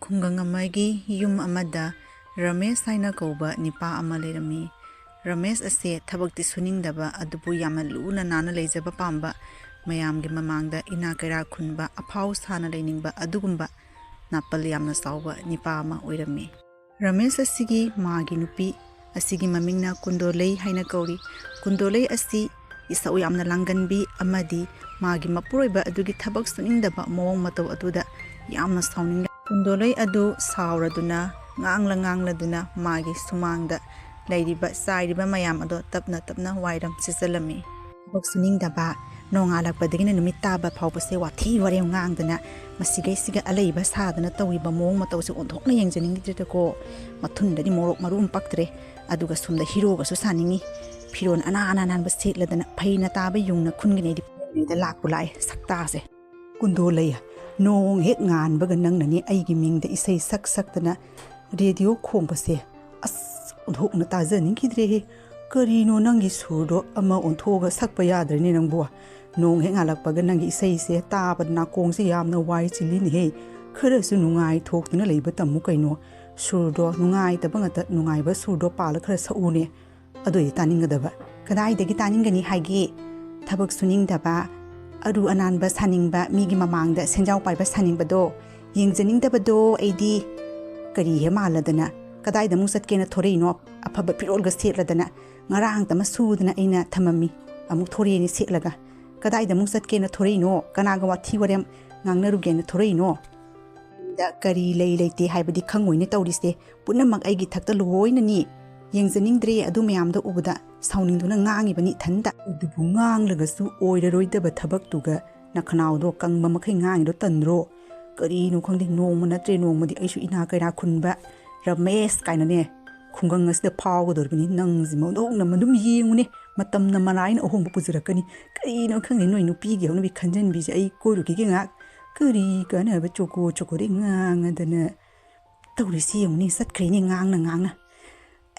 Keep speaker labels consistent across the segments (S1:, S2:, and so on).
S1: ꯈꯨꯡꯒꯪ ꯑꯃꯒꯤ ꯌꯨꯝ ꯑꯃꯗ ꯔꯃꯦꯁ ꯍꯥꯏꯅ ꯀꯧꯕ ꯅꯤꯄꯥ ꯑꯃ ꯂꯩꯔꯝꯃꯤ. ꯔꯃꯦꯁ ꯑꯁꯤ ꯊꯕꯛꯇꯤ ꯁꯨꯅꯤꯡꯗꯕ ꯑꯗꯨꯕꯨ ꯌꯥꯝꯅ ꯂꯨꯅ ꯅꯥꯟꯅ ꯂꯩꯖꯕ ꯄꯥꯝꯕ, ꯃꯌꯥꯝꯒꯤ ꯃꯃꯥꯡꯗ ꯏꯅꯥ ꯀꯩꯔꯥꯛ ꯈꯨꯟꯕ, ꯑꯐꯥꯎ ꯁꯥꯅ ꯂꯩꯅꯤꯡꯕ ꯑꯗꯨꯒꯨꯝꯕ ꯅꯥꯄꯜ ꯌꯥꯝꯅ ꯆꯥꯎꯕ ꯅꯤꯄꯥ ꯑꯃ ꯑꯣꯏꯔꯝꯃꯤ. ꯔꯃꯦꯁ ꯑꯁꯤꯒꯤ ꯃꯥꯒꯤ ꯅꯨꯄꯤ ꯑꯁꯤꯒꯤ ꯃꯃꯤꯡꯅ ꯀꯨꯟꯗꯣꯂꯩ ꯍꯥꯏꯅ ꯀꯧꯔꯤ. ꯀꯨꯟꯗꯣꯂꯩ ꯑꯁꯤ ꯏꯁꯧ ꯌꯥꯝꯅ ꯂꯥꯡꯒꯟꯕꯤ ꯑꯃꯗꯤ ꯃꯥꯒꯤ ꯃꯄꯨꯔꯣꯏꯕ ꯑꯗꯨꯒꯤ ꯊꯕꯛ ꯁꯨꯅꯤꯡꯗꯕ ꯃꯑꯣꯡ ꯃꯇꯧ ꯑꯗꯨꯗ ꯌꯥꯝꯅ ꯁꯥꯎꯅꯤꯡꯂꯦ. ꯀꯨꯟꯗꯣꯂꯩ ꯑꯗꯨ ꯁꯥꯎꯔꯗꯨꯅ ꯉꯥꯡꯂꯗꯨꯅ ꯃꯥꯒꯤ ꯁꯨꯃꯥꯡꯗ ꯂꯩꯔꯤꯕ ꯆꯥꯏꯔꯤꯕ ꯃꯌꯥꯝ ꯑꯗꯣ ꯇꯞꯅ ꯇꯞꯅ ꯋꯥꯏꯔꯝ ꯁꯤꯠꯆꯜꯂꯝꯃꯤ. ꯊꯕꯛ ꯁꯨꯅꯤꯡꯗꯕ, ꯅꯣꯡꯉꯥꯜꯂꯛꯄꯗꯒꯤꯅ ꯅꯨꯃꯤꯠ ꯇꯥꯕ ꯐꯥꯎꯕꯁꯦ ꯋꯥꯊꯤ ꯋꯥꯔꯦꯝ ꯉꯥꯡꯗꯅ ꯃꯁꯤꯒꯩꯁꯤꯒ ꯑꯂꯩꯕ ꯁꯥꯗꯅ ꯇꯧꯔꯤꯕ ꯃꯑꯣꯡ ꯃꯇꯧꯁꯦ ꯑꯣꯟꯊꯣꯛꯅ ꯌꯦꯡꯖꯅꯤꯡꯗ꯭ꯔꯦꯗꯀꯣ. ꯃꯊꯨꯟꯗꯗꯤ ꯃꯣꯔꯣꯛ ꯃꯔꯨ ꯄꯛꯇ꯭ꯔꯦ, ꯑꯗꯨꯒ ꯁꯣꯝꯗ ꯍꯤꯔꯣꯒꯁꯨ ꯁꯥꯅꯤꯡꯉꯤ. ꯐꯤꯔꯣꯟ ꯑꯅꯥꯟꯕ ꯁꯦꯠꯂꯗꯅ ꯐꯩꯅ ꯇꯥꯕ ꯌꯨꯡꯅ ꯈꯨꯟꯒꯤꯅꯩꯗ ꯂꯥꯛꯄꯨ ꯂꯥꯛꯑꯦ ꯁꯛꯇꯥꯁꯦ.
S2: ꯀꯨꯟꯗꯣꯂꯩ, ꯅꯣꯡ ꯍꯦꯛ ꯉꯥꯟꯕꯒ ꯅꯪꯅꯅꯦ ꯑꯩꯒꯤ ꯃꯤꯡꯗ ꯏꯁꯩ ꯁꯛꯇꯅ ꯔꯦꯗꯤꯑꯣ ꯈꯣꯡꯕꯁꯦ ꯑꯁ ꯑꯣꯟꯊꯣꯛꯅ ꯇꯥꯖꯅꯤꯡꯈꯤꯗ꯭ꯔꯦꯍꯦ. ꯀꯔꯤꯅꯣ ꯅꯪꯒꯤ ꯁꯨꯔꯗꯣ ꯑꯃ ꯑꯣꯟꯊꯣꯛꯑꯒ ꯁꯛꯄ ꯌꯥꯗ꯭ꯔꯅꯦ ꯅꯪꯕꯨ? ꯅꯣꯡ ꯍꯦꯛ ꯉꯥꯜꯂꯛꯄꯒ ꯅꯪꯒꯤ ꯏꯁꯩꯁꯦ ꯇꯥꯕꯗ ꯅꯥꯀꯣꯡꯁꯦ ꯌꯥꯝꯅ ꯋꯥꯏ ꯆꯤꯜꯂꯤꯅꯦꯍꯦ. ꯈꯔꯁꯨ ꯅꯨꯡꯉꯥꯏꯊꯣꯛꯇꯨꯅ ꯂꯩꯕ ꯇꯝꯃꯨ ꯀꯩꯅꯣ. ꯁꯨꯔꯗꯣ ꯅꯨꯡꯉꯥꯏꯇꯕ ꯉꯥꯛꯇ ꯅꯨꯡꯉꯥꯏꯕ ꯁꯨꯔꯗꯣ パー ꯈꯔ ꯁꯛꯎꯅꯦ. ꯑꯗꯨꯏꯗꯤ ꯇꯥꯅꯤꯡꯒꯗꯕ.
S1: ꯀꯗꯥꯏꯗꯒꯤ ꯇꯥꯅꯤꯡꯒꯅꯤ ꯍꯥꯏꯒꯦ? ꯊꯕꯛ ꯁꯨꯅꯤꯡꯗꯕ, ꯑꯔꯨ ꯑꯅꯥꯟꯕ ꯁꯥꯅꯤꯡꯕ, ꯃꯤꯒꯤ ꯃꯃꯥꯡꯗ ꯁꯦꯟꯖꯥꯎ ꯄꯥꯏꯕ ꯁꯥꯅꯤꯡꯕꯗꯣ, ꯌꯦꯡꯖꯅꯤꯡꯗꯕꯗꯣ ꯑꯩꯗꯤ. ꯀꯔꯤ ꯍꯦ ꯃꯥꯜꯂꯗꯅ ꯀꯗꯥꯏꯗ ꯑꯃꯨꯛ ꯆꯠꯀꯦꯅ ꯊꯣꯔꯛꯏꯅꯣ? ꯑꯐꯕ ꯐꯤꯔꯣꯜꯒ ꯁꯦꯠꯂꯗꯅ ꯉꯔꯥꯡꯇꯃ ꯁꯨꯗꯅ ꯑꯩꯅ ꯊꯝꯃꯝꯃꯤ, ꯑꯃꯨꯛ ꯊꯣꯔꯛꯏꯅꯤ ꯁꯦꯠꯂꯒ. ꯀꯗꯥꯏꯗ ꯑꯃꯨꯛ ꯆꯠꯀꯦꯅ ꯊꯣꯔꯛꯏꯅꯣ? ꯀꯅꯥꯒ ꯋꯥꯊꯤ ꯋꯥꯔꯦꯝ ꯉꯥꯡꯅꯔꯨꯒꯦꯅ ꯊꯣꯔꯛꯏꯅꯣ? ꯀꯔꯤ ꯂꯩ ꯂꯩꯇꯦ ꯍꯥꯏꯕꯗꯤ ꯈꯪꯉꯣꯏꯅꯦ ꯇꯧꯔꯤꯁꯦ. ꯄꯨꯝꯅꯃꯛ ꯑꯩꯒꯤ ꯊꯛꯇ ꯂꯣꯏꯅꯅꯤ. ꯌꯦꯡꯖꯅꯤꯡꯗ꯭ꯔꯦ ꯑꯗꯨ ꯃꯌꯥꯝꯗꯣ ꯎꯕꯗ. ꯁꯥꯎꯅꯤꯡꯗꯨꯅ ꯉꯥꯡꯉꯤꯕꯅꯤ ꯏꯊꯟꯇ.
S2: ꯑꯗꯨꯕꯨ ꯉꯥꯡꯂꯒꯁꯨ ꯑꯣꯏꯔꯔꯣꯏꯗꯕ ꯊꯕꯛꯇꯨꯒ ꯅꯈꯅꯥꯎꯗꯣ ꯀꯪꯕ ꯃꯈꯩ ꯉꯥꯡꯉꯤꯗꯣ ꯇꯟꯗ꯭ꯔꯣ? ꯀꯔꯤꯅꯣ ꯈꯪꯗꯦ, ꯅꯣꯡꯃ ꯅꯠꯇ꯭ꯔꯦ ꯅꯣꯡꯃꯗꯤ ꯑꯩꯁꯨ ꯏꯅꯥ ꯀꯩꯔꯥ ꯈꯨꯟꯕ ꯔꯃꯦꯁ ꯀꯥꯏꯅꯅꯦ ꯈꯨꯡꯒꯪ ꯑꯁꯤꯗ ꯐꯥꯎꯒꯗꯧꯔꯤꯕꯅꯤ. ꯅꯪꯁꯤꯃ ꯑꯣꯟꯊꯣꯛꯅ ꯑꯗꯨꯝ ꯌꯦꯡꯉꯨꯅꯦ, ꯃꯇꯝꯅ ꯃꯔꯥꯏꯅ ꯑꯍꯣꯡꯕ ꯄꯨꯖꯔꯛꯀꯅꯤ. ꯀꯔꯤꯅꯣ ꯈꯪꯗꯦ ꯅꯣꯏ ꯅꯨꯄꯤꯒꯤ ꯍꯧꯅꯕꯤ ꯈꯟꯖꯟꯕꯤꯁꯦ. ꯑꯩ ꯀꯣꯏꯔꯨꯈꯤꯒꯦ ꯉꯥꯛ. ꯀꯔꯤ ꯀꯥꯟꯅꯕ ꯆꯣꯀꯣꯗꯩ ꯉꯥꯡꯉꯗꯅ ꯇꯧꯔꯤꯁꯤ ꯌꯦꯡꯉꯨꯅꯦ. ꯆꯠꯈ꯭ꯔꯦꯅꯦ ꯉꯥꯡꯅ.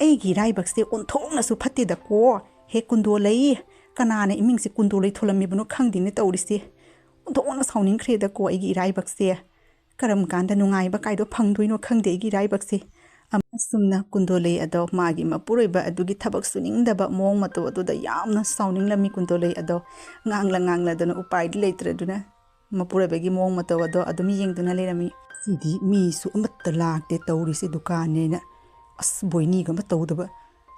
S2: ꯑꯩꯒꯤ ꯏꯔꯥꯏꯕꯛꯁꯦ ꯑꯣꯟꯊꯣꯛꯅꯁꯨ ꯐꯠꯇꯦꯗꯀꯣ. ꯍꯦ ꯀꯨꯟꯗꯣꯂꯩ, ꯀꯅꯥꯅ ꯏꯃꯤꯡꯁꯦ ꯀꯨꯟꯗꯣꯂꯩ ꯊꯣꯜꯂꯝꯃꯤꯕꯅꯣ ꯈꯪꯗꯦꯅꯦ ꯇꯧꯔꯤꯁꯦ. ꯑꯣꯟꯊꯣꯛꯅ ꯁꯥꯎꯅꯤꯡꯈ꯭ꯔꯦꯗꯀꯣ ꯑꯩꯒꯤ ꯏꯔꯥꯏꯕꯛꯁꯦ. ꯀꯔꯝ ꯀꯥꯟꯗ ꯅꯨꯡꯉꯥꯏꯕ ꯀꯥꯏꯗꯣ ꯐꯪꯗꯣꯏꯅꯣ ꯈꯪꯗꯦ ꯑꯩꯒꯤ ꯏꯔꯥꯏꯕꯛꯁꯦ. ꯑꯁꯨꯝꯅ ꯀꯨꯟꯗꯣꯂꯩ ꯑꯗꯣ ꯃꯥꯒꯤ ꯃꯄꯨꯔꯣꯏꯕ ꯑꯗꯨꯒꯤ ꯊꯕꯛ ꯁꯨꯅꯤꯡꯗꯕ ꯃꯑꯣꯡ ꯃꯇꯧ ꯑꯗꯨꯗ ꯌꯥꯝꯅ ꯁꯥꯎꯅꯤꯡꯂꯝꯃꯤ. ꯀꯨꯟꯗꯣꯂꯩ ꯑꯗꯣ ꯉꯥꯡꯂꯗꯅ ꯎꯄꯥꯏꯗꯤ ꯂꯩꯇ꯭ꯔꯗꯨꯅ ꯃꯄꯨꯔꯣꯏꯕꯒꯤ ꯃꯑꯣꯡ ꯃꯇꯧ ꯑꯗꯣ ꯑꯗꯨꯝ ꯌꯦꯡꯗꯨꯅ ꯂꯩꯔꯝꯃꯤ. ꯁꯤꯗꯤ ꯃꯤꯁꯨ ꯑꯃꯠꯇ ꯂꯥꯛꯇꯦ ꯇꯧꯔꯤꯁꯦ ꯗꯨꯀꯥꯟꯅꯦꯅ. ꯑꯁ ꯕꯣꯏꯅꯤꯒ ꯑꯃ ꯇꯧꯗꯕ.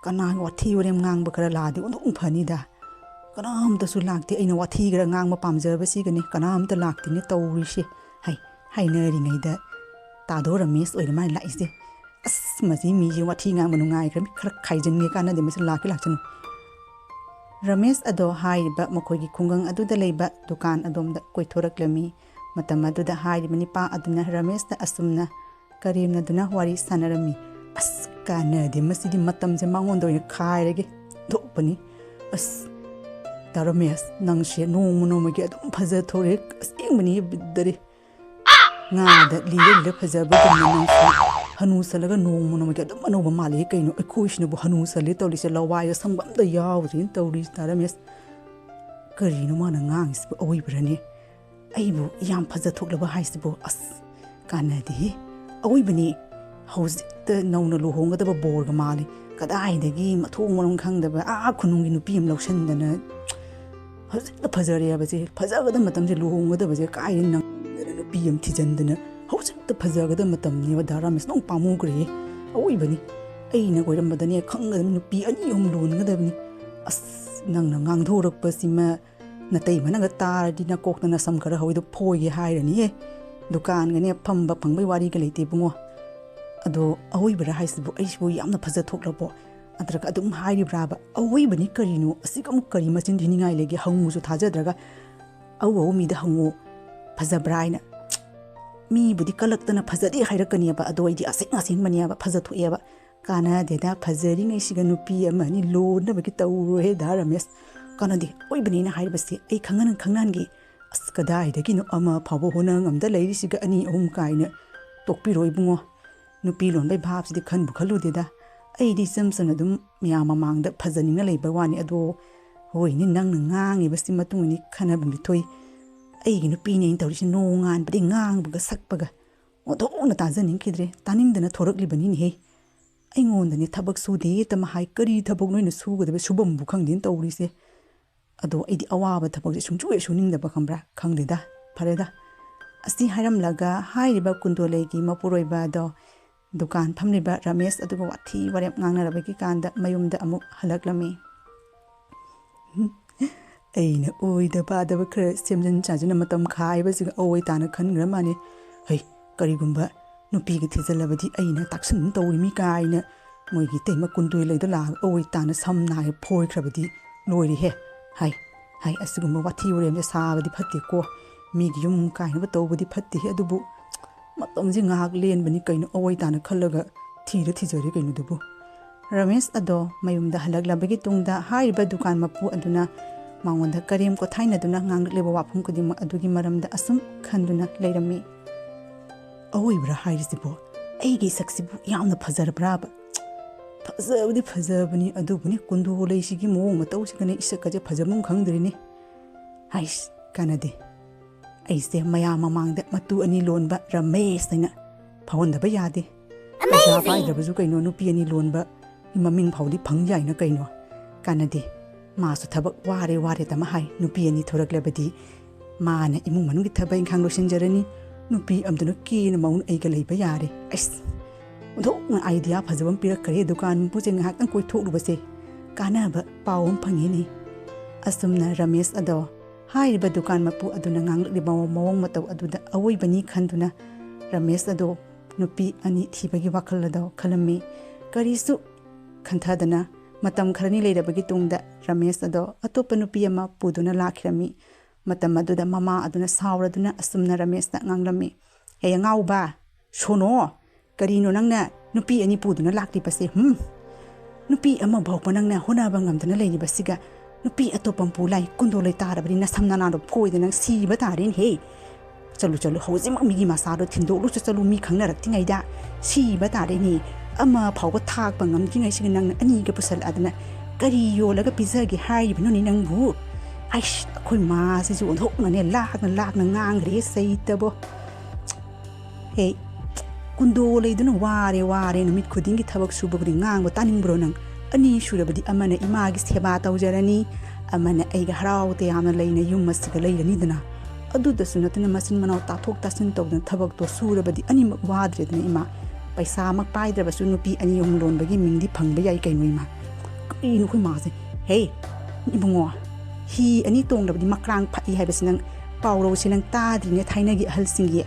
S2: ꯀꯅꯥꯒ ꯋꯥꯊꯤ ꯋꯥꯔꯦꯝ ꯉꯥꯡꯕ ꯈꯔ ꯂꯥꯛꯑꯗꯤ ꯑꯣꯟꯊꯣꯛ ꯐꯅꯤꯗ. ꯀꯅꯥꯝꯇꯁꯨ ꯂꯥꯛꯇꯦ. ꯑꯩꯅ ꯋꯥꯊꯤ ꯈꯔ ꯉꯥꯡꯕ ꯄꯥꯝꯖꯕꯁꯤꯒꯅꯤ ꯀꯅꯥꯝꯇ ꯂꯥꯛꯇꯦꯅꯦ ꯇꯧꯔꯤꯁꯦ. ꯍꯥꯏꯅꯔꯤꯉꯩꯗ ꯇꯥꯗꯣ ꯔꯃꯦꯁ ꯑꯣꯏꯔ ꯃꯥꯅ ꯂꯥꯛꯏꯁꯦ. ꯑꯁ ꯃꯁꯤ ꯃꯤꯁꯦ ꯋꯥꯊꯤ ꯉꯥꯡꯕ ꯅꯨꯡꯉꯥꯏꯈ꯭ꯔꯃꯤ. ꯈꯔ ꯈꯥꯏꯖꯟꯒꯦ ꯀꯥꯟꯅꯗꯦ ꯃꯁꯤ ꯂꯥꯛꯁꯅꯨ.
S1: ꯔꯃꯦꯁ ꯑꯗꯣ ꯍꯥꯏꯔꯤꯕ ꯃꯈꯣꯏꯒꯤ ꯈꯨꯡꯒꯪ ꯑꯗꯨꯗ ꯂꯩꯕ ꯗꯨꯀꯥꯟ ꯑꯗꯣꯝꯗ ꯀꯣꯏꯊꯣꯔꯛꯂꯝꯃꯤ. ꯃꯇꯝ ꯑꯗꯨꯗ ꯍꯥꯏꯔꯤꯕ ꯅꯤꯄꯥ ꯑꯗꯨꯅ ꯔꯃꯦꯁꯇ ꯑꯁꯨꯝꯅ ꯀꯔꯦꯝꯅꯗꯨꯅ ꯋꯥꯔꯤ ꯁꯥꯟꯅꯔꯝꯃꯤ. ꯑꯁ ꯀꯥꯟꯅꯗꯦ ꯃꯁꯤꯗꯤ, ꯃꯇꯝꯁꯦ ꯃꯉꯣꯟꯗ ꯑꯣꯏꯅ ꯈꯥꯏꯔꯒꯦ ꯊꯣꯛꯄꯅꯤ. ꯑꯁ ꯗꯥ ꯔꯃꯦꯁ, ꯅꯪꯁꯦ ꯅꯣꯡꯃꯒꯤ ꯑꯗꯨꯝ ꯐꯖꯊꯣꯔꯛꯑꯦ. ꯑꯁꯦꯡꯕꯅꯤ ꯕꯤꯠꯗꯔꯤ. ꯉꯥꯗ ꯂꯤꯔ ꯐꯖꯕꯒꯨꯝꯅ ꯅꯪꯁꯨ ꯍꯅꯨꯁꯜꯂꯒ ꯅꯣꯡꯃꯒꯤ ꯑꯗꯨꯝ ꯑꯅꯧꯕ ꯃꯥꯜꯂꯦ. ꯀꯩꯅꯣ ꯑꯩꯈꯣꯏꯁꯤꯅꯕꯨ ꯍꯅꯨꯁꯜꯂꯦ ꯇꯧꯔꯤꯁꯦ. ꯂꯋꯥꯏꯒ ꯁꯪꯕ ꯑꯝꯇ ꯌꯥꯎꯗ꯭ꯔꯤꯅ ꯇꯧꯔꯤꯁꯦ ꯗꯥ ꯔꯃꯦꯁ. ꯀꯔꯤꯅꯣ ꯃꯥꯅ ꯉꯥꯡꯉꯤꯁꯤꯕꯨ? ꯑꯋꯣꯏꯕꯔꯅꯦ? ꯑꯩꯕꯨ ꯌꯥꯝ ꯐꯖꯊꯣꯛꯂꯕ ꯍꯥꯏꯁꯤꯕꯨ? ꯑꯁ ꯀꯥꯟꯅꯗꯦ. ꯑꯋꯣꯏꯕꯅꯤ. ꯍꯧꯖꯤꯛꯇ ꯅꯧꯅ ꯂꯨꯍꯣꯡꯒꯗꯕ ꯕꯣꯔꯒ ꯃꯥꯜꯂꯤ. ꯀꯗꯥꯏꯗꯒꯤ ꯃꯊꯣꯡ ꯃꯔꯝ ꯈꯪꯗꯕ ꯈꯨꯅꯨꯡꯒꯤ ꯅꯨꯄꯤ ꯑꯃ ꯂꯧꯁꯟꯗꯅ ꯍꯧꯖꯤꯛꯇ ꯐꯖꯔꯦ ꯍꯥꯏꯕꯁꯦ. ꯐꯖꯒꯗꯕ ꯃꯇꯝꯁꯦ ꯂꯨꯍꯣꯡꯒꯗꯕꯁꯦ ꯀꯥꯏꯗ ꯅꯪꯗꯅ ꯅꯨꯄꯤ ꯑꯃ ꯊꯤꯖꯤꯟꯗꯅ ꯍꯧꯖꯤꯛꯇ ꯐꯖꯒꯗꯕ ꯃꯇꯝꯅꯦꯕ. ꯗꯥ ꯔꯃꯦꯁ ꯅꯪ ꯄꯥꯝꯃꯨꯈ꯭ꯔꯦ. ꯑꯋꯣꯏꯕꯅꯤ. ꯑꯩꯅ ꯑꯣꯏꯔꯝꯕꯗꯅꯦ ꯈꯪꯒꯗꯕꯅꯤ, ꯅꯨꯄꯤ 2 3 ꯂꯣꯟꯒꯗꯕꯅꯤ. ꯑꯁ ꯅꯪꯅ ꯉꯥꯡꯊꯣꯔꯛꯄꯁꯤꯃ ꯅꯇꯩꯃꯅꯒ ꯇꯥꯔꯗꯤ ꯅꯀꯣꯛꯇ ꯅꯁꯝ ꯈꯔ ꯍꯧꯏꯗꯣ ꯐꯣꯏꯒꯦ ꯍꯥꯏꯔꯅꯤꯍꯦ. ꯗꯨꯀꯥꯟꯒꯅꯦ ꯐꯝꯕ ꯐꯪꯕꯩ ꯋꯥꯔꯤꯒ ꯂꯩꯇꯦ ꯏꯕꯨꯡꯉꯣ. ꯑꯗꯣ ꯑꯋꯣꯏꯕꯔꯥ ꯍꯥꯏꯁꯤꯕꯨ? ꯑꯩꯁꯤꯕꯨ ꯌꯥꯝꯅ ꯐꯖꯊꯣꯛꯂꯕꯣ? ꯅꯠꯇ꯭ꯔꯒ ꯑꯗꯨꯝ ꯍꯥꯏꯔꯤꯕ꯭ꯔꯥꯕ? ꯑꯋꯣꯏꯕꯅꯤ ꯀꯔꯤꯅꯣ? ꯑꯁꯤꯒ ꯑꯃꯨꯛ ꯀꯔꯤ ꯃꯆꯤꯟ ꯊꯤꯅꯤꯡꯉꯥꯏ ꯂꯩꯒꯦ? ꯍꯪꯉꯨꯁꯨ ꯊꯥꯖꯗ꯭ꯔꯒ ꯑꯧ ꯃꯤꯗ ꯍꯪꯉꯨ ꯐꯖꯕ꯭ꯔꯥ ꯍꯥꯏꯅ. ꯃꯤꯕꯨꯗꯤ ꯀꯜꯂꯛꯇꯅ ꯐꯖꯗꯦ ꯍꯥꯏꯔꯛꯀꯅꯦꯕ. ꯑꯗꯣ ꯑꯩꯗꯤ ꯑꯁꯦꯡꯕꯅꯦꯕ, ꯐꯖꯊꯣꯛꯑꯦꯕ. ꯀꯥꯟꯅꯗꯦꯗ ꯐꯖꯔꯤꯉꯩꯁꯤꯒ ꯅꯨꯄꯤ ꯑꯃ ꯑꯅꯤ ꯂꯣꯟꯅꯕꯒꯤ ꯇꯧꯔꯣꯏꯍꯦ ꯗꯥ ꯔꯃꯦꯁ. ꯀꯥꯟꯅꯗꯦ. ꯑꯣꯏꯕꯅꯤꯅ ꯍꯥꯏꯔꯤꯕꯁꯦ ꯑꯩ ꯈꯪꯍꯟꯒꯦ. ꯑꯁ ꯀꯗꯥꯏꯗꯒꯤꯅꯣ ꯑꯃ ꯐꯥꯎꯕ ꯍꯣꯠꯅ ꯉꯝꯗ ꯂꯩꯔꯤꯁꯤꯒ 2 3 ꯀꯥꯏꯅ ꯇꯣꯛꯄꯤꯔꯣ ꯏꯕꯨꯡꯉꯣ. ꯅꯨꯄꯤ ꯂꯣꯟꯕꯩ ꯚꯥꯞꯁꯤꯗꯤ ꯈꯟꯕꯨ ꯈꯜꯂꯨꯗꯦꯗ. ꯑꯩꯗꯤ ꯏꯆꯝ ꯆꯝꯅ ꯑꯗꯨꯝ ꯃꯌꯥꯝ ꯃꯃꯥꯡꯗ ꯐꯖꯅꯤꯡꯅ ꯂꯩꯕ ꯋꯥꯅꯤ. ꯑꯗꯣ ꯍꯣꯏꯅꯦ, ꯅꯪꯅ ꯉꯥꯡꯉꯤꯕꯁꯤ ꯃꯇꯨꯡ ꯏꯟꯅ ꯈꯟꯅꯕ ꯊꯣꯛꯏ. ꯑꯩꯒꯤ ꯅꯨꯄꯤꯅꯦ ꯑꯩꯅ ꯇꯧꯔꯤꯁꯤ. ꯅꯣꯡ ꯉꯥꯟꯕꯗꯤ ꯉꯥꯡꯕꯒ ꯁꯛꯄꯒ
S2: ꯑꯣꯟꯊꯣꯛꯅ ꯇꯥꯖꯅꯤꯡꯈꯤꯗ꯭ꯔꯦ ꯇꯥꯅꯤꯡꯗꯅ ꯊꯣꯔꯛꯂꯤꯕꯅꯤꯅꯦꯍꯦ ꯑꯩꯉꯣꯟꯗꯅꯦ ꯊꯕꯛ ꯁꯨꯗꯦ ꯇꯃ ꯍꯥꯏ ꯀꯔꯤ ꯊꯕꯛ ꯅꯣꯏꯅ ꯁꯨꯒꯗꯕ ꯁꯨꯕꯝꯕꯨ ꯈꯪꯗꯦꯅ ꯇꯧꯔꯤꯁꯦ ꯑꯗꯣ ꯑꯩꯗꯤ ꯑꯋꯥꯕ ꯊꯕꯛꯁꯦ ꯁꯨꯡꯁꯨ ꯁꯨꯅꯤꯡꯗꯕ ꯈꯪꯕ꯭ꯔꯥ ꯈꯪꯗꯦꯗ ꯐꯔꯦꯗ ꯑꯁꯤ ꯍꯥꯏꯔꯝꯂꯒ ꯍꯥꯏꯔꯤꯕ ꯀꯨꯟꯗꯣꯂꯩꯒꯤ ꯃꯄꯨꯔꯣꯏꯕ ꯑꯗꯣ ꯗꯨꯀꯥꯟ ꯐꯝꯂꯤꯕ ꯔꯃꯦꯁ ꯑꯗꯨꯒ ꯋꯥꯊꯤ ꯋꯥꯔꯦꯞ ꯉꯥꯡꯅꯔꯕꯒꯤ ꯀꯥꯟꯗ ꯃꯌꯨꯝꯗ ꯑꯃꯨꯛ ꯍꯜꯂꯛꯂꯝꯃꯤ ꯑꯩꯅ ꯑꯣꯏꯗ ꯄꯥꯗꯕ ꯈꯔ ꯁꯦꯝꯖꯤꯟ ꯁꯥꯖꯤꯟꯅ ꯃꯇꯝ ꯈꯥꯏꯕꯁꯤꯒ ꯑꯋꯣꯏ ꯇꯥꯅ ꯈꯟꯈ꯭ꯔ ꯃꯥꯅꯤ ꯍꯩ ꯀꯔꯤꯒꯨꯝꯕ ꯅꯨꯄꯤꯒ ꯊꯤꯖꯤꯜꯂꯕꯗꯤ ꯑꯩꯅ ꯇꯥꯛꯁꯤꯟ ꯇꯧꯔꯤꯃꯤ ꯀꯥꯏꯅ ꯃꯣꯏꯒꯤ ꯇꯩꯃ ꯀꯨꯟꯗꯣꯂꯩꯗ ꯂꯥꯛꯑꯒ ꯑꯋꯣꯏ ꯇꯥꯅ ꯁꯝ ꯅꯥꯏ ꯐꯣꯏꯈ꯭ꯔꯕꯗꯤ ꯂꯣꯏꯔꯦꯍꯦ ꯍꯥꯏ ꯑꯁꯤꯒꯨꯝꯕ ꯋꯥꯊꯤ ꯋꯥꯔꯦꯝꯁꯦ ꯁꯥꯕꯗꯤ ꯐꯠꯇꯦꯀꯣ ꯃꯤꯒꯤ ꯌꯨꯝ ꯀꯥꯏꯅꯕ ꯇꯧꯕꯗꯤ ꯐꯠꯇꯦ ꯑꯗꯨꯕꯨ ꯃꯇꯝꯁꯦ ꯉꯥꯏꯍꯥꯛ ꯂꯦꯟꯕꯅꯤ ꯀꯩꯅꯣ ꯑꯋꯣꯏ ꯇꯥꯅ ꯈꯜꯂꯒ ꯊꯤꯖꯔꯦ ꯀꯩꯅꯣꯗꯨꯕꯨ ꯔꯃꯦꯁ ꯑꯗꯣ ꯃꯌꯨꯝꯗ ꯍꯜꯂꯛꯂꯕꯒꯤ ꯇꯨꯡꯗ ꯍꯥꯏꯔꯤꯕ ꯗꯨꯀꯥꯟ ꯃꯄꯨ ꯑꯗꯨꯅ ꯃꯉꯣꯟꯗ ꯀꯔꯦꯝ ꯀꯣꯊꯥꯏꯅꯗꯨꯅ ꯉꯥꯡꯂꯛꯂꯤꯕ ꯋꯥꯐꯝ ꯈꯨꯗꯤꯡꯃꯛ ꯑꯗꯨꯒꯤ ꯃꯔꯝꯗ ꯑꯁꯨꯝ ꯈꯟꯗꯨꯅ ꯂꯩꯔꯝꯃꯤ ꯑꯋꯣꯏꯕ꯭ꯔꯥ ꯍꯥꯏꯔꯤꯁꯤꯕꯣ ꯑꯩꯒꯤ ꯁꯛꯁꯤꯕꯨ ꯌꯥꯝꯅ ꯐꯖꯔꯕ꯭ꯔꯥꯕ ꯐꯖꯕꯗꯤ ꯐꯖꯕꯅꯤ ꯑꯗꯨꯕꯨꯅꯤ ꯀꯨꯟꯗꯣꯂꯩꯁꯤꯒꯤ ꯃꯑꯣꯡ ꯃꯇꯧꯁꯤꯒꯅꯦ ꯏꯁꯛꯀꯁꯦ ꯐꯖꯐꯝ ꯈꯪꯗ꯭ꯔꯤꯅꯤ ꯍꯥꯏꯁ ꯀꯥꯟꯅꯗꯦ ꯑꯩꯁꯦ ꯃꯌꯥꯝ ꯃꯃꯥꯡꯗ ꯃꯇꯨ ꯑꯅꯤ ꯂꯣꯟꯕ ꯔꯃꯦꯁ ꯍꯥꯏꯅ ꯐꯥꯎꯍꯟꯗꯕ ꯌꯥꯗꯦ ꯄꯩꯁꯥ ꯄꯥꯏꯗ꯭ꯔꯕꯁꯨ ꯀꯩꯅꯣ ꯅꯨꯄꯤ ꯑꯅꯤ ꯂꯣꯟꯕ ꯃꯃꯤꯡ ꯐꯥꯎꯗꯤ ꯐꯪ ꯌꯥꯏꯅ ꯀꯩꯅꯣ ꯀꯥꯟꯅꯗꯦ ꯃꯥꯁꯨ ꯊꯕꯛ ꯋꯥꯔꯦ ꯇꯃ ꯍꯥꯏ ꯅꯨꯄꯤ ꯑꯅꯤ ꯊꯣꯔꯛꯂꯕꯗꯤ ꯃꯥꯅ ꯏꯃꯨꯡ ꯃꯅꯨꯡꯒꯤ ꯊꯕꯛ ꯏꯪꯈꯥꯡ ꯂꯣꯏꯁꯤꯟꯖꯔꯅꯤ ꯅꯨꯄꯤ ꯑꯃꯗꯨꯅ ꯀꯦꯅ ꯃꯧꯅ ꯑꯩꯒ ꯂꯩꯕ ꯌꯥꯔꯦ ꯑꯁ ꯑꯣꯟꯊꯣꯛꯅ ꯑꯥꯏꯗꯤꯌꯥ ꯐꯖꯕ ꯑꯃ ꯄꯤꯔꯛꯈ꯭ꯔꯦ ꯗꯨꯀꯥꯟ ꯃꯄꯨꯁꯦ ꯉꯥꯏꯍꯥꯛꯇꯪ ꯀꯣꯏꯊꯣꯛꯂꯨꯕꯁꯦ ꯀꯥꯟꯅꯕ ꯄꯥꯎ ꯑꯃ ꯐꯪꯉꯤꯅꯤ ꯑꯁꯨꯝꯅ ꯔꯃꯦꯁ ꯑꯗꯣ ꯍꯥꯏꯔꯤꯕ ꯗꯨꯀꯥꯟ ꯃꯄꯨ ꯑꯗꯨꯅ ꯉꯥꯡꯂꯛꯂꯤꯕ ꯃꯑꯣꯡ ꯃꯇꯧ ꯑꯗꯨꯗ ꯑꯋꯣꯏꯕꯅꯤ ꯈꯟꯗꯨꯅ ꯔꯃꯦꯁ ꯑꯗꯣ ꯅꯨꯄꯤ ꯑꯅꯤ ꯊꯤꯕꯒꯤ ꯋꯥꯈꯜ ꯑꯗꯣ ꯈꯜꯂꯝꯃꯤ ꯀꯔꯤꯁꯨ ꯈꯟꯊꯗꯅ ꯃꯇꯝ ꯈꯔꯅꯤ ꯂꯩꯔꯕꯒꯤ ꯇꯨꯡꯗ ꯔꯃꯦꯁ ꯑꯗꯣ ꯑꯇꯣꯞꯄ ꯅꯨꯄꯤ ꯑꯃ ꯄꯨꯗꯨꯅ ꯂꯥꯛꯈꯤꯔꯝꯃꯤ ꯃꯇꯝ ꯑꯗꯨꯗ ꯃꯃꯥ ꯑꯗꯨꯅ ꯁꯥꯎꯔꯗꯨꯅ ꯑꯁꯨꯝꯅ ꯔꯃꯦꯁꯇ ꯉꯥꯡꯂꯝꯃꯤ ꯍꯦ ꯑꯉꯥꯎꯕ ꯁꯣꯅꯣ ꯀꯔꯤꯅꯣ ꯅꯪꯅ ꯅꯨꯄꯤ ꯑꯅꯤ ꯄꯨꯗꯨꯅ ꯂꯥꯛꯂꯤꯕꯁꯦ ꯅꯨꯄꯤ ꯑꯃ ꯐꯥꯎꯕ ꯅꯪꯅ ꯍꯣꯠꯅꯕ ꯉꯝꯗꯅ ꯂꯩꯔꯤꯕꯁꯤꯒ ꯅꯨꯄꯤ ꯑꯇꯣꯞꯄ ꯄꯨ ꯂꯥꯏ ꯀꯨꯟꯗꯣꯂꯩ ꯇꯥꯔꯕꯅꯤ ꯅꯁꯝ ꯅꯅꯥꯗꯣ ꯐꯣꯏꯗꯅ ꯅꯪ ꯁꯤꯕ ꯇꯥꯔꯦꯅꯦꯍꯦ ꯆꯠꯂꯨ ꯍꯧꯖꯤꯛꯃꯛ ꯃꯤꯒꯤ ꯃꯆꯥꯗꯣ ꯊꯤꯟꯗꯣꯛꯂꯨꯁꯨ ꯆꯠꯂꯨ ꯃꯤ ꯈꯪꯅꯔꯛꯇ꯭ꯔꯤꯉꯩꯗ ꯁꯤꯕ ꯇꯥꯔꯦꯅꯦ ꯑꯃ ꯐꯥꯎꯕ ꯊꯥꯛꯄ ꯉꯝꯗ꯭ꯔꯤꯉꯩꯁꯤꯒ ꯅꯪꯅ ꯑꯅꯤꯒ ꯄꯨꯁꯜꯂꯛꯑꯗꯅ ꯀꯔꯤ ꯌꯣꯜꯂꯒ ꯄꯤꯖꯒꯦ ꯍꯥꯏꯔꯤꯕꯅꯣꯅꯦ ꯅꯪꯕꯨ ꯑꯩꯁ ꯑꯩꯈꯣꯏ ꯃꯥꯁꯤꯁꯨ ꯑꯣꯟꯊꯣꯛꯅꯅꯦ ꯂꯥꯛꯅ ꯉꯥꯡꯈ꯭ꯔꯦ ꯆꯩꯇꯕꯣ ꯍꯦ ꯀꯨꯟꯗꯣꯂꯩꯗꯨꯅ ꯋꯥꯔꯦ ꯅꯨꯃꯤꯠ ꯈꯨꯗꯤꯡꯒꯤ ꯊꯕꯛ ꯁꯨꯕ ꯈꯨꯗꯤꯡ ꯉꯥꯡꯕ ꯇꯥꯅꯤꯡꯕ꯭ꯔꯣ ꯅꯪ ꯑꯅꯤ ꯁꯨꯔꯕꯗꯤ ꯑꯃꯅ ꯏꯃꯥꯒꯤ ꯁꯦꯕꯥ ꯇꯧꯖꯔꯅꯤ ꯑꯃꯅ ꯑꯩꯒ ꯍꯔꯥꯎ ꯇꯌꯥꯝꯅ ꯂꯩꯅ ꯌꯨꯝ ꯑꯁꯤꯒ ꯂꯩꯔꯅꯤꯗꯅ ꯑꯗꯨꯗꯁꯨ ꯅꯠꯇꯅ ꯃꯆꯤꯟ ꯃꯅꯥꯎ ꯇꯥꯊꯣꯛ ꯇꯥꯁꯤꯟ ꯇꯧꯗꯅ ꯊꯕꯛꯇꯣ ꯁꯨꯔꯕꯗꯤ ꯑꯅꯤꯃꯛ ꯋꯥꯗ꯭ꯔꯦꯗꯅ ꯏꯃꯥ ꯄꯩꯁꯥꯃꯛ ꯄꯥꯏꯗ꯭ꯔꯕꯁꯨ ꯅꯨꯄꯤ ꯑꯅꯤ ꯑꯍꯨꯝ ꯂꯣꯟꯕꯒꯤ ꯃꯤꯡꯗꯤ ꯐꯪꯕ ꯌꯥꯏ ꯀꯩꯅꯣ ꯏꯃꯥ ꯀꯔꯤꯅꯣ ꯑꯩꯈꯣꯏ ꯃꯥꯁꯦ ꯍꯦ ꯏꯕꯨꯡꯉꯣ ꯍꯤ ꯑꯅꯤ ꯇꯣꯡꯗꯕꯗꯤ ꯃꯀ꯭ꯔꯥꯡ ꯐꯛꯏ ꯍꯥꯏꯕꯁꯤ ꯅꯪ ꯄꯥꯎꯔꯧꯁꯤ ꯅꯪ ꯇꯥꯗ꯭ꯔꯤꯅꯦ ꯊꯥꯏꯅꯒꯤ ꯑꯍꯜꯁꯤꯡꯒꯤ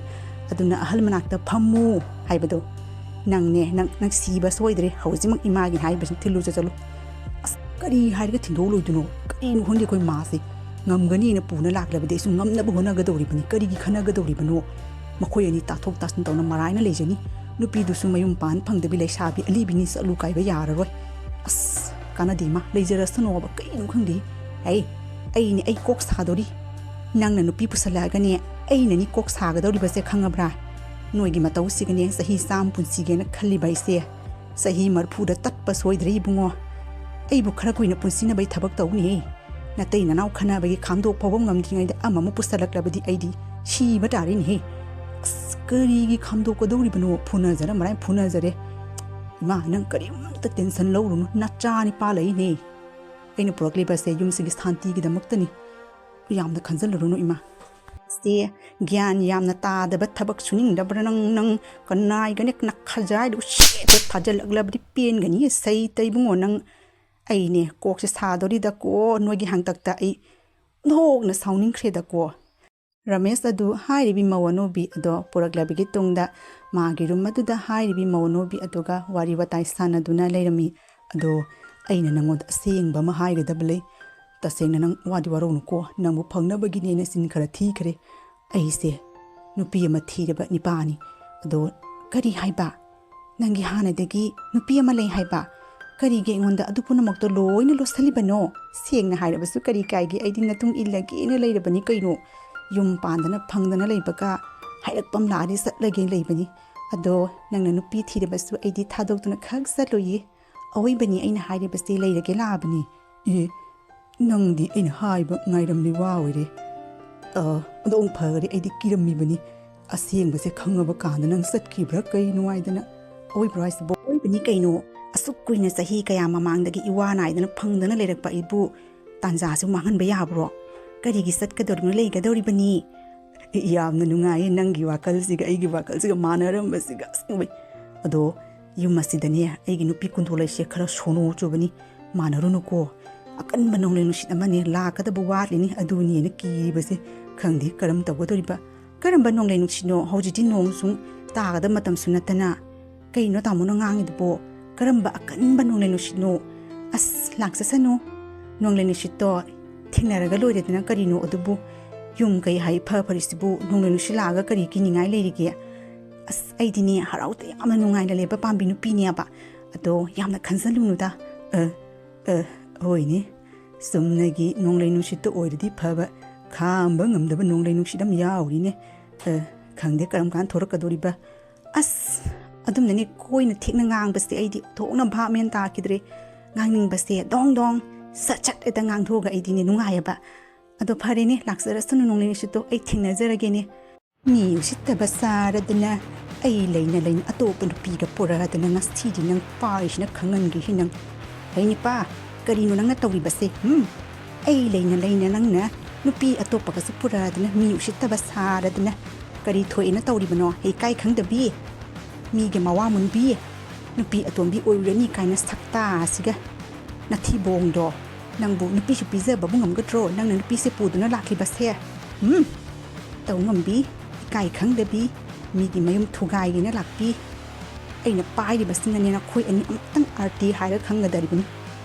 S2: ꯑꯗꯨꯅ ꯑꯍꯜ ꯃꯅꯥꯛꯇ ꯐꯝꯃꯨ ꯍꯥꯏꯕꯗꯣ ꯅꯪꯅꯦ ꯅꯪ ꯁꯤꯕ ꯁꯣꯏꯗ꯭ꯔꯦ ꯍꯧꯖꯤꯛꯃꯛ ꯏꯃꯥꯒꯤ ꯍꯥꯏꯕꯁꯤ ꯊꯤꯜꯂꯨ ꯆꯠꯂꯨ ꯑꯁ ꯀꯔꯤ ꯍꯥꯏꯔꯒ ꯊꯤꯟꯗꯣꯛꯂꯣꯏꯗꯣꯏꯅꯣ ꯀꯔꯤꯅꯣ ꯈꯪꯗꯦ ꯑꯩꯈꯣꯏ ꯃꯥꯁꯦ ꯉꯝꯒꯅꯤꯅ ꯄꯨꯅ ꯂꯥꯛꯂꯕꯗꯤ ꯑꯩꯁꯨ ꯉꯝꯅꯕ ꯍꯣꯠꯅꯒꯗꯧꯔꯤꯕꯅꯤ ꯀꯔꯤꯒꯤ ꯈꯟꯅꯒꯗꯧꯔꯤꯕꯅꯣ ꯃꯈꯣꯏ ꯑꯅꯤ ꯇꯥꯊꯣꯛ ꯇꯥꯁꯤꯟ ꯇꯧꯅ ꯃꯔꯥꯏꯅ ꯂꯩꯖꯅꯤ ꯅꯨꯄꯤꯗꯨꯁꯨ ꯃꯌꯨꯝ ꯄꯥꯟ ꯐꯪꯗꯕꯤ ꯂꯩꯁꯥꯕꯤ ꯑꯂꯤꯕꯤꯅꯤ ꯆꯠꯂꯨ ꯀꯥꯏꯕ ꯌꯥꯔꯔꯣꯏ ꯑꯁ ꯀꯥꯟꯅꯗꯦ ꯏꯃꯥ ꯂꯩꯖꯔꯁꯅꯣꯕ ꯀꯔꯤꯅꯣ ꯈꯪꯗꯦ ꯑꯩ ꯀꯣꯛ ꯁꯥꯗꯧꯔꯤ ꯅꯪꯅ ꯅꯨꯄꯤ ꯄꯨꯁꯜꯂꯛꯑꯒꯅꯦ ꯑꯩꯅꯅꯤ ꯀꯣꯛ ꯁꯥꯒꯗꯧꯔꯤꯕꯁꯦ ꯈꯪꯉꯕ꯭ꯔꯥ ꯅꯣꯏꯒꯤ ꯃꯇꯧꯁꯤꯒꯅꯦ ꯆꯍꯤ 100 ꯄꯨꯟꯁꯤꯒꯦꯅ ꯈꯜꯂꯤꯕ ꯑꯩꯁꯦ ꯆꯍꯤ 40ꯗ ꯇꯠꯄ ꯁꯣꯏꯗ꯭ꯔꯦ ꯏꯕꯨꯡꯉꯣ ꯑꯩꯕꯨ ꯈꯔ ꯀꯨꯏꯅ ꯄꯨꯟꯁꯤꯅꯕꯩ ꯊꯕꯛ ꯇꯧꯅꯤ ꯅꯇꯩ ꯅꯅꯥꯎ ꯈꯟꯅꯕꯒꯤ ꯈꯥꯝꯗꯣꯛ ꯐꯥꯎꯕ ꯉꯝꯗ꯭ꯔꯤꯉꯩꯗ ꯑꯃꯃꯨꯛ ꯄꯨꯁꯜꯂꯛꯂꯕꯗꯤ ꯑꯩꯗꯤ ꯁꯤꯕ ꯇꯥꯔꯦꯅꯦꯍꯦ ꯑꯁ ꯀꯔꯤꯒꯤ ꯈꯥꯝꯗꯣꯛꯀꯗꯧꯔꯤꯕꯅꯣ ꯐꯨꯅꯖꯔ ꯃꯔꯥꯏ ꯐꯨꯅꯖꯔꯦ ꯏꯃꯥ ꯅꯪ ꯀꯔꯤꯝꯇ ꯇꯦꯟꯁꯟ ꯂꯧꯔꯨꯅꯨ ꯅꯆꯥ ꯅꯤꯄꯥ ꯂꯩꯅꯦ ꯑꯩꯅ ꯄꯨꯔꯛꯂꯤꯕꯁꯦ ꯌꯨꯝꯁꯤꯒꯤ ꯁꯥꯟꯇꯤꯒꯤꯗꯃꯛꯇꯅꯤ ꯌꯥꯝꯅ ꯈꯟꯖꯜꯂꯨꯔꯨꯅꯨ ꯏꯃꯥ ꯁꯦ ꯒ꯭ꯌꯥꯟ ꯌꯥꯝꯅ ꯇꯥꯗꯕ ꯊꯕꯛ ꯁꯨꯅꯤꯡꯗꯕ꯭ꯔꯥ ꯅꯪ ꯀꯅꯥꯏꯒꯅꯦ ꯅꯈꯖꯥꯏꯗꯨ ꯁꯦꯠꯇ ꯊꯥꯖꯤꯜꯂꯛꯂꯕꯗꯤ ꯄꯦꯟꯒꯅꯤ ꯁꯩꯇ ꯏꯕꯨꯡꯉꯣ ꯅꯪ ꯑꯩꯅꯦ ꯀꯣꯛꯁꯦ ꯁꯥꯗꯧꯔꯤꯗꯀꯣ ꯅꯣꯏꯒꯤ ꯍꯥꯡꯇꯛꯇ ꯑꯩ ꯅꯣꯛꯅ ꯁꯥꯎꯅꯤꯡꯈ꯭ꯔꯦꯗꯀꯣ ꯔꯃꯦꯁ ꯑꯗꯨ ꯍꯥꯏꯔꯤꯕꯤ ꯃꯧ ꯑꯅꯧꯕꯤ ꯑꯗꯣ ꯄꯨꯔꯛꯂꯕꯒꯤ ꯇꯨꯡꯗ ꯃꯥꯒꯤ ꯔꯨꯝ ꯑꯗꯨꯗ ꯍꯥꯏꯔꯤꯕꯤ ꯃꯧ ꯑꯅꯧꯕꯤ ꯑꯗꯨꯒ ꯋꯥꯔꯤ ꯋꯥꯇꯥꯏ ꯁꯥꯟꯅꯗꯨꯅ ꯂꯩꯔꯝꯃꯤ ꯑꯗꯣ ꯑꯩꯅ ꯅꯪꯉꯣꯟꯗ ꯑꯁꯦꯡꯕ ꯑꯃ ꯍꯥꯏꯒꯗꯕ ꯂꯩ ꯇꯁꯦꯡꯅ ꯅꯪ ꯋꯥꯗꯤ ꯋꯥꯔꯧꯅꯨꯀꯣ ꯅꯪꯕꯨ ꯐꯪꯅꯕꯒꯤꯅꯦ ꯑꯩꯅ ꯆꯤꯟ ꯈꯔ ꯊꯤꯈ꯭ꯔꯦ ꯑꯩꯁꯦ ꯅꯨꯄꯤ ꯑꯃ ꯊꯤꯔꯕ ꯅꯤꯄꯥꯅꯤ ꯑꯗꯣ ꯀꯔꯤ ꯍꯥꯏꯕ ꯅꯪꯒꯤ ꯍꯥꯟꯅꯗꯒꯤ ꯅꯨꯄꯤ ꯑꯃ ꯂꯩ ꯍꯥꯏꯕ ꯀꯔꯤꯒꯤ ꯑꯩꯉꯣꯟꯗ ꯑꯗꯨ ꯄꯨꯝꯅꯃꯛꯇꯣ ꯂꯣꯏꯅ ꯂꯣꯠꯁꯤꯜꯂꯤꯕꯅꯣ ꯁꯦꯡꯅ ꯍꯥꯏꯔꯕꯁꯨ ꯀꯔꯤ ꯀꯥꯏꯒꯦ ꯑꯩꯗꯤ ꯅꯇꯨꯡ ꯏꯜꯂꯒꯦꯅ ꯂꯩꯔꯕꯅꯤ ꯀꯩꯅꯣ ꯌꯨꯝ ꯄꯥꯟꯗꯅ ꯐꯪꯗꯅ ꯂꯩꯕꯒ ꯍꯥꯏꯔꯛꯄꯝ ꯂꯥꯛꯑꯗꯤ ꯆꯠꯂꯒꯦ ꯂꯩꯕꯅꯤ ꯑꯗꯣ ꯅꯪꯅ ꯅꯨꯄꯤ ꯊꯤꯔꯕꯁꯨ ꯑꯩꯗꯤ ꯊꯥꯗꯣꯛꯇꯨꯅ ꯈꯛ ꯆꯠꯂꯣꯏꯌꯦ ꯑꯋꯣꯏꯕꯅꯤ ꯑꯩꯅ ꯍꯥꯏꯔꯤꯕꯁꯤ ꯂꯩꯔꯒꯦ ꯂꯥꯛꯑꯕꯅꯤ ꯅꯪꯗꯤ ꯑꯩꯅ ꯍꯥꯏꯕ ꯉꯥꯏꯔꯝꯂꯤ ꯋꯥ ꯑꯣꯏꯔꯦ ꯑꯗꯣ ꯐꯒꯔꯦ ꯑꯩꯗꯤ ꯀꯤꯔꯝꯃꯤꯕꯅꯤ ꯑꯁꯦꯡꯕꯁꯦ ꯈꯪꯉꯕ ꯀꯥꯟꯗ ꯅꯪ ꯆꯠꯈꯤꯕ꯭ꯔꯥ ꯀꯩꯅꯣ ꯍꯥꯏꯗꯅ ꯑꯣꯏꯕ꯭ꯔꯥ ꯍꯥꯏꯁꯤꯕꯣ?
S1: ꯑꯣꯏꯕꯅꯤ ꯀꯩꯅꯣ ꯑꯁꯨꯛ ꯀꯨꯏꯅ ꯆꯍꯤ ꯀꯌꯥ ꯃꯃꯥꯡꯗꯒꯤ ꯏꯋꯥ ꯅꯥꯏꯗꯅ ꯐꯪꯗꯅ ꯂꯩꯔꯛꯄ ꯑꯩꯕꯨ ꯇꯥꯟꯖꯥꯁꯨ ꯃꯥꯡꯍꯟꯕ ꯌꯥꯕ꯭ꯔꯣ? ꯀꯔꯤꯒꯤ ꯆꯠꯀꯗꯧꯔꯤꯕꯅꯣ ꯂꯩꯒꯗꯧꯔꯤꯕꯅꯤ?
S2: ꯌꯥꯝꯅ ꯅꯨꯡꯉꯥꯏꯌꯦ ꯅꯪꯒꯤ ꯋꯥꯈꯜꯁꯤꯒ ꯑꯩꯒꯤ ꯋꯥꯈꯜꯁꯤꯒ ꯃꯥꯟꯅꯔꯝꯕꯁꯤꯒ ꯑꯁꯦꯡꯕꯩ꯫ ꯑꯗꯣ ꯌꯨꯝ ꯑꯁꯤꯗꯅꯦ ꯑꯩꯒꯤ ꯅꯨꯄꯤ ꯀꯨꯟꯗꯣꯂꯩꯁꯦ ꯈꯔ ꯁꯣꯅꯣ ꯆꯨꯕꯅꯤ, ꯃꯥꯟꯅꯔꯨꯅꯨꯀꯣ꯫ ꯑꯀꯟꯕ ꯅꯣꯡꯂꯩ ꯅꯨꯡꯁꯤꯠ ꯑꯃꯅꯦ ꯂꯥꯛꯀꯗꯕ ꯋꯥꯠꯂꯤꯅꯤ, ꯑꯗꯨꯅꯦꯅ ꯀꯤꯔꯤꯕꯁꯦ ꯈꯪꯗꯦ ꯀꯔꯝ ꯇꯧꯒꯗꯧꯔꯤꯕ꯫
S1: ꯀꯔꯝꯕ ꯅꯣꯡꯂꯩ ꯅꯨꯡꯁꯤꯠꯅꯣ? ꯍꯧꯖꯤꯛꯇꯤ ꯅꯣꯡ ꯁꯨꯝ ꯇꯥꯒꯗꯕ ꯃꯇꯝꯁꯨ ꯅꯠꯇꯅ ꯀꯩꯅꯣ ꯇꯥꯃꯣꯅ ꯉꯥꯡꯉꯤꯗꯨꯕꯣ? ꯀꯔꯝꯕ ꯑꯀꯟꯕ ꯅꯣꯡꯂꯩ ꯅꯨꯡꯁꯤꯠꯅꯣ? ꯑꯁ ꯂꯥꯛꯆꯁꯅꯨ, ꯅꯣꯡꯂꯩ ꯅꯨꯡꯁꯤꯠꯇꯣ ꯊꯦꯡꯅꯔꯒ ꯂꯣꯏꯔꯦꯗꯅ ꯀꯔꯤꯅꯣ ꯑꯗꯨꯕꯨ? ꯌꯨꯝ ꯀꯩ ꯍꯥꯏ ꯐꯔꯤꯁꯤꯕꯨ ꯅꯣꯡꯂꯩ ꯅꯨꯡꯁꯤꯠ ꯂꯥꯛꯑꯒ ꯀꯔꯤ ꯀꯤꯅꯤꯡꯉꯥꯏ ꯂꯩꯔꯤꯒꯦ? ꯑꯁ ꯑꯩꯗꯤꯅꯦ ꯍꯔꯥꯎꯇ ꯌꯥꯝꯅ ꯅꯨꯡꯉꯥꯏꯅ ꯂꯩꯕ ꯄꯥꯝꯕꯤ ꯅꯨꯄꯤꯅꯦꯕ, ꯑꯗꯣ ꯌꯥꯝꯅ ꯈꯟꯖꯜꯂꯨꯅꯨꯗ꯫
S2: ꯍꯣꯏꯅꯦ, ꯆꯨꯝꯅꯒꯤ ꯅꯣꯡꯂꯩ ꯅꯨꯡꯁꯤꯠꯇ ꯑꯣꯏꯔꯗꯤ ꯐꯕ, ꯈꯥꯝꯕ ꯉꯝꯗꯕ ꯅꯣꯡꯂꯩ ꯅꯨꯡꯁꯤꯠ ꯑꯃ ꯌꯥꯎꯔꯤꯅꯦ꯫ ꯈꯪꯗꯦ ꯀꯔꯝ ꯀꯥꯟ ꯊꯣꯔꯛꯀꯗꯧꯔꯤꯕ꯫
S1: ꯑꯁ ꯑꯗꯨꯝꯅꯅꯦ ꯀꯣꯏꯅ ꯊꯦꯛꯅ ꯉꯥꯡꯕꯁꯦ ꯑꯩꯗꯤ ꯊꯣꯛꯅ ꯚꯥꯞ ꯃꯦꯟ ꯇꯥꯈꯤꯗ꯭ꯔꯦ꯫ ꯉꯥꯡꯅꯤꯡꯕꯁꯦ ꯗꯣꯡ ꯗꯣꯡ ꯁꯠ ꯁꯠ ꯍꯦꯛꯇ ꯉꯥꯡꯊꯣꯛꯑꯒ ꯑꯩꯗꯤꯅꯦ ꯅꯨꯡꯉꯥꯏꯌꯦꯕ꯫ ꯑꯗꯣ ꯐꯔꯦꯅꯦ, ꯂꯥꯛꯆꯔꯁꯅꯨ ꯅꯣꯡꯂꯩ ꯅꯨꯡꯁꯤꯠꯇꯣ, ꯑꯩ ꯊꯦꯡꯅꯖꯔꯒꯦꯅꯦ꯫
S2: ꯃꯤ ꯎꯁꯤꯠꯇꯕ ꯁꯥꯔꯗꯅ ꯑꯩ ꯂꯩꯅ ꯂꯩꯅ ꯑꯇꯣꯞꯄ ꯅꯨꯄꯤꯒ ꯄꯨꯔꯛꯑꯗꯅ ꯉꯁꯤꯗꯤ ꯅꯪ ꯄꯥꯏꯁꯤꯅ ꯈꯪꯍꯟꯈꯤꯁꯤ ꯅꯪ꯫
S1: ꯍꯩ ꯅꯤꯄꯥ, ꯀꯔꯤꯅꯣ ꯅꯪꯅ ꯇꯧꯔꯤꯕꯁꯦ? ꯑꯩ ꯂꯩꯅ ꯂꯩꯅ ꯅꯪꯅ ꯅꯨꯄꯤ ꯑꯇꯣꯞꯄꯒꯁꯨ ꯄꯨꯔꯛꯑꯗꯅ ꯃꯤ ꯎꯁꯤꯠꯇꯕ ꯁꯥꯔꯗꯅ ꯀꯔꯤ ꯊꯣꯛꯑꯦꯅ ꯇꯧꯔꯤꯕꯅꯣ? ꯍꯩ ꯀꯥꯏ ꯈꯪꯗꯕꯤ, ꯃꯤꯒꯤ ꯃꯋꯥ ꯃꯨꯟꯕꯤ, ꯅꯨꯄꯤ ꯑꯇꯣꯝꯕꯤ ꯑꯣꯏꯔꯨꯔꯅꯤ ꯀꯥꯏꯅ ꯁꯛꯇꯥ ꯑꯁꯤꯒ ꯅꯊꯤꯕꯣꯡꯗꯣ! ꯅꯪꯕꯨ ꯅꯨꯄꯤꯁꯨ ꯄꯤꯖꯕꯕꯨ ꯉꯝꯒꯗ꯭ꯔꯣ? ꯅꯪꯅ ꯅꯨꯄꯤꯁꯦ ꯄꯨꯗꯨꯅ ꯂꯥꯛꯂꯤꯕꯁꯦ? ꯇꯧ ꯉꯝꯕꯤ, ꯏꯀꯥꯏ ꯈꯪꯗꯕꯤ, ꯃꯤꯒꯤ ꯃꯌꯨꯝ ꯊꯨꯒꯥꯏꯒꯦꯅ ꯂꯥꯛꯄꯤ꯫ ꯑꯩꯅ ꯄꯥꯏꯔꯤꯕꯁꯤꯅꯅꯦ ꯅꯈꯣꯏ ꯑꯅꯤ ꯑꯃꯨꯛꯇꯪ ꯑꯥꯔꯇꯤ ꯍꯥꯏꯔ ꯈꯪꯒꯗꯧꯔꯤꯕꯅꯤ꯫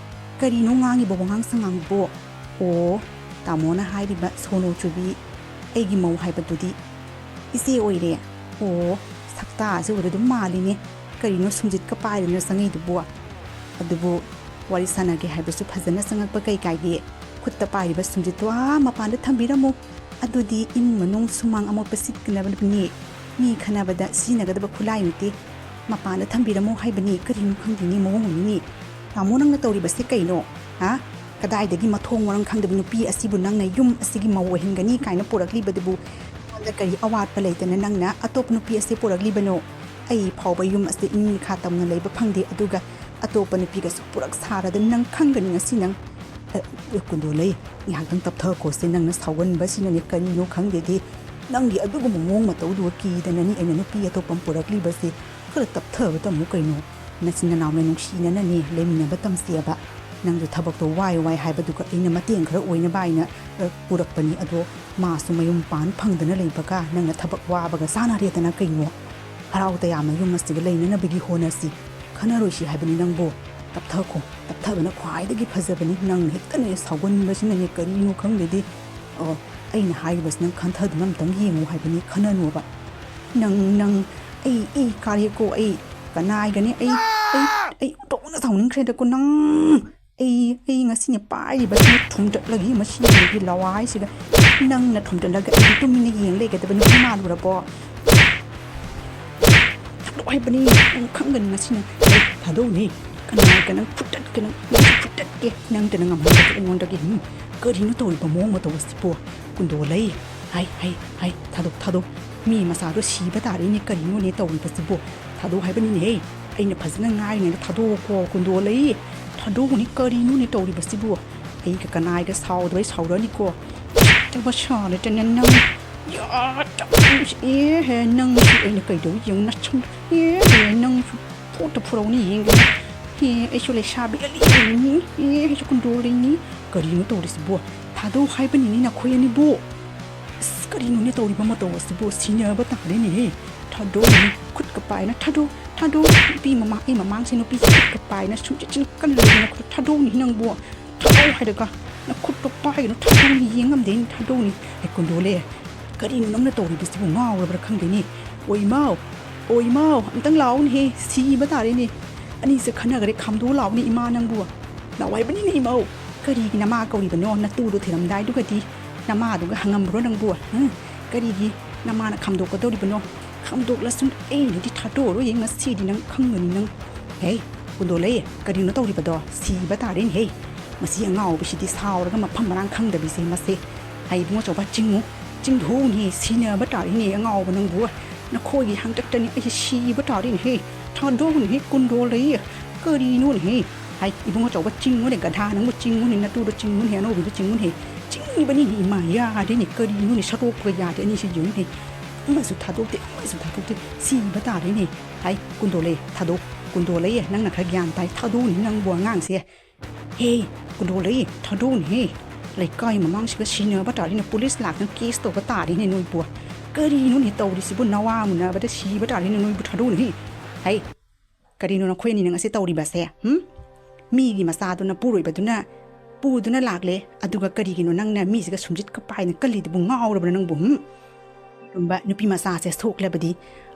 S1: ꯀꯔꯤꯅꯣ ꯉꯥꯡꯉꯤꯕ ꯋꯥꯉꯥꯡ ꯁꯉꯥꯡꯕꯣ? ꯑꯣ, ꯇꯥꯃꯣꯅ ꯍꯥꯏꯔꯤꯕ ꯁꯣꯅꯣ ꯆꯨꯕꯤ ꯑꯩꯒꯤ ꯃꯧ ꯍꯥꯏꯕꯗꯨꯗꯤ ꯏꯆꯦ ꯑꯣꯏꯔꯦ? ꯑꯣ, ꯁꯛꯇꯥꯁꯤ ꯎꯔ ꯑꯗꯨꯝ ꯃꯥꯜꯂꯤꯅꯦ꯫ ꯀꯔꯤꯅꯣ ꯁꯨꯝꯖꯤꯠꯀ ꯄꯥꯏꯗꯅ ꯆꯪꯉꯤꯗꯨꯕꯣ? ꯑꯗꯨꯕꯨ ꯋꯥꯔꯤ ꯁꯥꯟꯅꯒꯦ ꯍꯥꯏꯕꯁꯨ ꯐꯖꯅ ꯆꯪꯉꯛꯄ ꯀꯩ ꯀꯥꯏꯒꯦ? ꯈꯨꯠꯇ ꯄꯥꯏꯔꯤꯕ ꯁꯨꯝꯖꯤꯠꯇꯣ ꯃꯄꯥꯟꯗ ꯊꯝꯕꯤꯔꯝꯃꯨ꯫ ꯑꯗꯨꯗꯤ ꯏꯃꯨꯡ ꯃꯅꯨꯡ ꯁꯨꯃꯥꯡ ꯑꯃꯣꯠꯄ ꯁꯤꯠꯀꯅꯕꯅꯤ, ꯃꯤ ꯈꯟꯅꯕꯗ ꯁꯤꯖꯤꯟꯅꯒꯗꯕ ꯈꯨꯠꯂꯥꯏ ꯅꯠꯇꯦ꯫ ꯃꯄꯥꯟꯗ ꯊꯝꯕꯤꯔꯝꯃꯨ ꯍꯥꯏꯕꯅꯤ꯫ ꯀꯔꯤꯅꯣ ꯈꯪꯗꯦꯅꯤ, ꯃꯑꯣꯡ ꯑꯃꯅꯤ꯫ ꯇꯥꯃꯣ ꯅꯪꯅ ꯇꯧꯔꯤꯕꯁꯦ ꯀꯩꯅꯣ? ꯀꯗꯥꯏꯗꯒꯤ ꯃꯊꯣꯡ ꯃꯔꯝ ꯈꯪꯗꯕ ꯅꯨꯄꯤ ꯑꯁꯤꯕꯨ ꯅꯪꯅ ꯌꯨꯝ ꯑꯁꯤꯒꯤ ꯃꯧ ꯑꯣꯏꯍꯟꯒꯅꯤ ꯀꯥꯏꯅ ꯄꯨꯔꯛꯂꯤꯕꯗꯨꯕꯨ ꯑꯩꯉꯣꯟꯗ ꯀꯔꯤ ꯑꯋꯥꯠꯄ ꯂꯩꯇꯅ ꯅꯪꯅ ꯑꯇꯣꯞꯄ ꯅꯨꯄꯤ ꯑꯁꯤ ꯄꯨꯔꯛꯂꯤꯕꯅꯣ? ꯑꯩ ꯐꯥꯎꯕ ꯌꯨꯝ ꯑꯁꯤ ꯏꯃꯤꯠ ꯃꯤꯈꯥ ꯇꯝꯅ ꯂꯩꯕ ꯐꯪꯗꯦ, ꯑꯗꯨꯒ ꯑꯇꯣꯞꯄ ꯅꯨꯄꯤꯒꯁꯨ ꯄꯨꯔꯛ ꯁꯥꯔꯗꯅ ꯅꯪ ꯈꯪꯒꯅꯤ ꯉꯁꯤ ꯅꯪ꯫
S2: ꯀꯨꯟꯗꯣꯂꯩ, ꯉꯥꯏꯍꯥꯛꯇꯪ ꯇꯞꯊꯈꯣꯁꯦ, ꯅꯪꯅ ꯁꯥꯎꯒꯟꯕꯁꯤꯅꯅꯦ ꯀꯔꯤꯅೋ ꯈꯪꯗꯦꯗꯤ ꯅꯪꯒꯤ ꯑꯗꯨꯒꯨꯝꯕ ꯃꯑꯣꯡ ꯃꯇꯧꯗꯨꯒ ꯀꯤꯗꯅꯅꯤ ꯑꯩꯅ ꯅꯨꯄꯤ ꯑꯇꯣꯞꯄ ꯄꯨꯔꯛꯂꯤꯕꯁꯦ꯫ ꯈꯔ ꯇꯞꯊꯕ ꯇꯝꯃꯨ ꯀꯩꯅꯣ? ꯅꯆꯤꯟ ꯅꯅꯥꯎꯅ ꯅꯨꯡꯁꯤꯅꯅꯅꯦ ꯂꯩꯃꯤꯟꯅꯕ ꯇꯝꯁꯦꯕ꯫ ꯅꯪꯁꯨ ꯊꯕꯛꯇꯣ ꯋꯥꯏ ꯋꯥꯏ ꯍꯥꯏꯕꯗꯨꯒ ꯑꯩꯅ ꯃꯇꯦꯡ ꯈꯔ ꯑꯣꯏꯅꯕ ꯍꯥꯏꯅ ꯄꯨꯔꯛꯄꯅꯤ, ꯑꯗꯣ ꯃꯥꯁꯨ ꯃꯌꯨꯝ ꯄꯥꯟ ꯐꯪꯗꯅ ꯂꯩꯕꯒ ꯅꯪꯅ ꯊꯕꯛ ꯋꯥꯕꯒ ꯆꯥꯅꯔꯦꯗꯅ ꯀꯩꯅꯣ? ꯍꯔꯥꯎ ꯇꯌꯥꯝꯅ ꯌꯨꯝ ꯑꯁꯤꯒ ꯂꯩꯅꯅꯕꯒꯤ ꯍꯣꯠꯅꯁꯤ, ꯈꯟꯅꯔꯣꯏꯁꯤ ꯍꯥꯏꯕꯅꯤ ꯅꯪꯕꯨ꯫ ꯇꯞꯊꯈꯣ, ꯇꯞꯊꯕꯅ ꯈ꯭ꯋꯥꯏꯗꯒꯤ ꯐꯖꯕꯅꯤ꯫ ꯅꯪ ꯍꯦꯛꯇꯅꯦ ꯁꯥꯎꯒꯟꯕꯁꯤꯅꯅꯦ ꯀꯔꯤꯅೋ ꯈꯪꯗꯦꯗꯤ꯫ ꯑꯩꯅ ꯍꯥꯏꯔꯤꯕꯁꯤ ꯅꯪ ꯈꯟꯊꯗꯨꯅ ꯑꯝꯇꯪ ꯌꯦꯡꯉꯨ ꯍꯥꯏꯕꯅꯤ, ꯈꯟꯅꯅꯣꯕ꯫ ꯑꯩ ꯀꯥꯔꯦꯀꯣ, ꯑꯩ ꯀꯅꯥꯏꯒꯅꯤ? ꯑꯩ ꯇꯣꯛꯅ ꯁꯥꯎꯅꯤꯡꯈ꯭ꯔꯦꯗꯀꯣ ꯅꯪ꯫ ꯑꯩ ꯉꯁꯤꯅꯦ ꯄꯥꯏꯔꯤꯕꯁꯤꯅ ꯊꯨꯝꯇꯠꯂꯒ ꯃꯁꯤꯒꯤ ꯂꯋꯥꯏꯁꯤꯒ ꯅꯪꯅ ꯊꯨꯝꯇꯠꯂꯒ ꯑꯩꯗꯤ ꯇꯨꯃꯤꯟꯅ ꯌꯦꯡ ꯂꯩꯒꯗꯕ ꯅꯨꯄꯤ ꯃꯥꯜꯂꯨꯔꯕꯣ? ꯊꯥꯗꯣꯛ ꯍꯥꯏꯕꯅꯤ, ꯅꯪ ꯈꯪꯒꯅꯤ ꯉꯁꯤꯅ꯫ ꯊꯥꯗꯣꯛꯎꯅꯤ,
S1: ꯀꯅꯥꯏꯒ ꯅꯪ ꯐꯨꯠꯇꯠꯀꯦ, ꯅꯪꯁꯨ ꯐꯨꯠꯇꯠꯀꯦ, ꯅꯪꯇꯅ ꯉꯝꯍꯟꯕꯗꯤ ꯑꯩꯉꯣꯟꯗꯒꯤ꯫
S2: ꯀꯔꯤꯅꯣ ꯇꯧꯔꯤꯕ ꯃꯑꯣꯡ ꯃꯇꯧ ꯑꯁꯤꯕꯣ? ꯀꯨꯟꯗꯣꯂꯩ, ꯍꯥꯏ ꯊꯥꯗꯣꯛ, ꯃꯤ ꯃꯆꯥꯗꯣ ꯁꯤꯕ ꯇꯥꯔꯦꯅꯦ, ꯀꯔꯤꯅꯣꯅꯦ ꯇꯧꯔꯤꯕꯁꯤꯕꯣ? ꯊꯥꯗꯣꯛ ꯍꯥꯏꯕꯅꯤꯅꯦꯍꯦ, ꯑꯩꯅ ꯐꯖꯅ ꯉꯥꯏꯔꯤꯉꯩꯗ ꯊꯥꯗꯣꯛꯑꯣꯀꯣ ꯀꯨꯟꯗꯣꯂꯩ, ꯊꯥꯗꯣꯛꯎꯅꯤ, ꯀꯔꯤꯅꯣꯅꯦ ꯇꯧꯔꯤꯕꯁꯤꯕꯣ? ꯑꯩꯒ ꯀꯅꯥꯏꯒ ꯁꯥꯎꯗꯕꯩ ꯁꯥꯎꯔꯅꯤꯀꯣ? ꯇꯕ ꯁꯥꯔꯗꯅ ꯅꯪ ꯅꯪꯁꯨ ꯑꯩꯅ ꯀꯩꯗꯧ ꯌꯦꯡꯉꯨ ꯅꯁꯝ ꯅꯪꯁꯨ ꯐꯣꯠꯇ ꯐꯨꯔꯧꯅꯤ ꯌꯦꯡꯒꯅꯤ꯫ ꯑꯩꯁꯨ ꯂꯩꯁꯥꯕꯤ ꯑꯂꯤꯅꯤ, ꯑꯩꯁꯨ ꯀꯨꯟꯗꯣꯂꯩꯅꯤ꯫ ꯀꯔꯤꯅꯣ ꯇꯧꯔꯤꯁꯤꯕꯣ? ꯊꯥꯗꯣꯛ ꯍꯥꯏꯕꯅꯤꯅꯦ ꯅꯈꯣꯏ ꯑꯅꯤꯕꯨ꯫ ꯑꯁ ꯀꯔꯤꯅꯣꯅꯦ ꯇꯧꯔꯤꯕ ꯃꯇꯧ ꯑꯁꯤꯕꯨ? ꯁꯤꯟꯅꯕ ꯇꯥꯔꯦꯅꯦꯍꯦ꯫ ꯊꯥꯗꯣꯛꯎꯅꯤ, ꯈꯨꯠꯀ ꯄꯥꯏꯅ ꯊꯥꯗꯣꯛ, ꯅꯨꯄꯤ ꯑꯩ ꯃꯃꯥꯡꯁꯦ ꯅꯨꯄꯤꯁꯦ ꯈꯨꯠꯀ ꯄꯥꯏꯅ ꯁꯨꯝꯆꯤꯠꯁꯤꯅ ꯀꯜꯂꯗꯅ ꯊꯥꯗꯣꯛꯎꯅꯤ ꯅꯪꯕꯨ꯫ ꯊꯥꯗꯣꯛ ꯍꯥꯏꯔꯒ ꯅꯈꯨꯠꯇꯣ ꯄꯥꯏꯒꯅꯨ, ꯊꯥꯗꯣꯛꯎꯅꯤ, ꯌꯦꯡꯉꯝꯗꯦ ꯊꯥꯗꯣꯛꯎꯅꯤ꯫ ꯀꯨꯟꯗꯣꯂꯩ, ꯀꯔꯤꯅꯣ ꯅꯪꯅ ꯇꯧꯔꯤꯕꯁꯤꯕꯨ? ꯉꯥꯎꯔꯕ꯭ꯔꯥ ꯈꯪꯗꯦꯅꯦ꯫ ꯑꯣꯏꯃꯥꯎ, ꯑꯝꯇꯪ ꯂꯥꯛꯎꯅꯦꯍꯦ, ꯁꯤꯕ ꯇꯥꯔꯦꯅꯦ꯫ ꯑꯅꯤꯁꯦ ꯈꯟꯅꯈ꯭ꯔꯦ, ꯈꯥꯝꯗꯣꯛ ꯂꯥꯛꯎꯅꯦ ꯏꯃꯥ ꯅꯪꯕꯨ꯫ ꯂꯥꯛꯑꯣ ꯍꯥꯏꯕꯅꯤꯅꯦ ꯏꯃꯧ꯫
S1: ꯀꯔꯤꯒꯤ ꯅꯃꯥ ꯀꯧꯔꯤꯕꯅꯣ? ꯅꯇꯨꯗꯣ ꯊꯤꯔꯝꯗꯥꯏꯗꯨꯒꯗꯤ ꯅꯃꯥꯗꯨꯒ ꯍꯪꯉꯝꯕ꯭ꯔꯣ ꯅꯪꯕꯨ? ꯀꯔꯤꯒꯤ ꯅꯃꯥꯅ ꯈꯥꯝꯗꯣꯛꯀꯗꯧꯔꯤꯕꯅꯣ? ꯈꯥꯝꯗꯣꯛꯂꯁꯨ ꯑꯩꯅꯗꯤ ꯊꯥꯗꯣꯛꯑꯔꯣꯏ, ꯉꯁꯤꯗꯤ ꯅꯪ ꯈꯪꯒꯅꯤ ꯅꯪ꯫ ꯀꯨꯟꯗꯣꯂꯩ, ꯀꯔꯤꯅꯣ ꯇꯧꯔꯤꯕꯗꯣ? ꯁꯤꯕ ꯇꯥꯔꯦꯅꯦꯍꯦ꯫ ꯃꯁꯤ ꯑꯉꯥꯎꯕꯤꯁꯤꯗꯤ ꯁꯥꯎꯔꯒ ꯃꯐꯝ ꯃꯔꯥꯡ ꯈꯪꯗꯕꯤꯁꯦ ꯃꯁꯦ꯫ ꯏꯕꯨꯡꯉꯣ ꯆꯧꯕ,
S2: ꯆꯤꯡꯊꯣꯛꯅꯤ ꯁꯤꯅꯕ ꯇꯥꯔꯤꯅꯦ ꯑꯉꯥꯎꯕ ꯅꯪꯕꯨ ꯅꯈꯣꯏꯒꯤ ꯍꯪꯇꯛꯇꯅꯤ ꯑꯩꯁꯦ ꯁꯤꯕ ꯇꯥꯔꯤꯅꯦꯍꯦ ꯊꯥꯗꯣꯛꯅꯤ ꯀꯨꯟꯗꯣ ꯂꯩ ꯀꯔꯤꯅꯣꯅꯦꯍꯦ ꯍꯥꯏ ꯏꯕꯨꯡ ꯑꯆꯧꯕ ꯆꯤꯡꯉꯨꯅꯦ ꯒꯙꯥ ꯅꯪꯕꯨ ꯆꯤꯡꯉꯨꯅꯦ ꯅꯇꯨꯗꯣ ꯆꯤꯡꯉꯨꯅꯦ ꯑꯅꯧꯕꯤꯗꯣ ꯆꯤꯡꯉꯨꯅꯦ ꯆꯤꯡꯉꯤꯕꯅꯤꯅꯦ ꯏꯃꯥ ꯌꯥꯗꯦꯅꯦ ꯀꯔꯤꯅꯣꯅꯦ ꯁꯠꯇꯣꯛꯄꯒ ꯌꯥꯗꯦ ꯑꯅꯤꯁꯤ ꯌꯦꯡꯉꯨꯅꯦ ꯑꯃꯁꯨ ꯊꯥꯗꯣꯛꯇꯦ ꯁꯤꯕ ꯇꯥꯔꯤꯅꯦ ꯍꯥꯏ ꯀꯨꯟꯗꯣ ꯂꯩ ꯊꯥꯗꯣꯛ ꯀꯨꯟꯗꯣ ꯂꯩꯌꯦ ꯅꯪꯅ ꯈꯔ ꯒ꯭ꯌꯥꯟ ꯇꯥꯏ ꯊꯥꯗꯣꯛꯅꯤ ꯅꯪꯕꯨ ꯑꯉꯥꯡꯁꯦ ꯍꯦ ꯀꯨꯟꯗꯣ ꯂꯩ ꯊꯥꯗꯣꯛꯅꯤꯍꯦ ꯂꯩꯀꯥꯏ ꯃꯃꯥꯡꯁꯤꯒ ꯁꯤꯅꯕ ꯇꯥꯔꯤꯅꯦ ꯄꯨꯂꯤꯁ ꯂꯥꯛꯇꯅ ꯀꯦꯁ ꯇꯧꯕ ꯇꯥꯔꯤꯅꯦ ꯅꯣꯏꯕꯨ ꯀꯔꯤꯅꯣꯅꯦ ꯇꯧꯔꯤꯁꯤꯕꯨ ꯅꯋꯥ ꯃꯨꯟꯅꯕꯗ ꯁꯤꯕ ꯇꯥꯔꯤꯅꯦ ꯅꯣꯏꯕꯨ ꯊꯥꯗꯣꯛꯅꯤ ꯍꯩ ꯀꯔꯤꯅꯣ ꯅꯈꯣꯏ ꯑꯅꯤꯅ ꯉꯁꯤ ꯇꯧꯔꯤꯕꯁꯦ ꯃꯤꯒꯤ ꯃꯆꯥꯗꯨꯅ ꯄꯨꯔꯣꯏꯕꯗꯨꯅ ꯄꯨꯗꯨꯅ ꯂꯥꯛꯂꯦ ꯑꯗꯨꯒ ꯀꯔꯤꯒꯤꯅꯣ ꯅꯪꯅ ꯃꯤꯁꯤꯒ ꯁꯨꯝꯖꯤꯠꯀ ꯄꯥꯏꯅ ꯀꯜꯂꯤꯗꯨꯕꯨ ꯉꯥꯎꯔꯕ꯭ꯔꯥ ꯅꯪꯕꯨ ꯒꯨꯝꯕ ꯅꯨꯄꯤ ꯃꯆꯥꯁꯦ ꯁꯣꯛꯂꯕꯗꯤ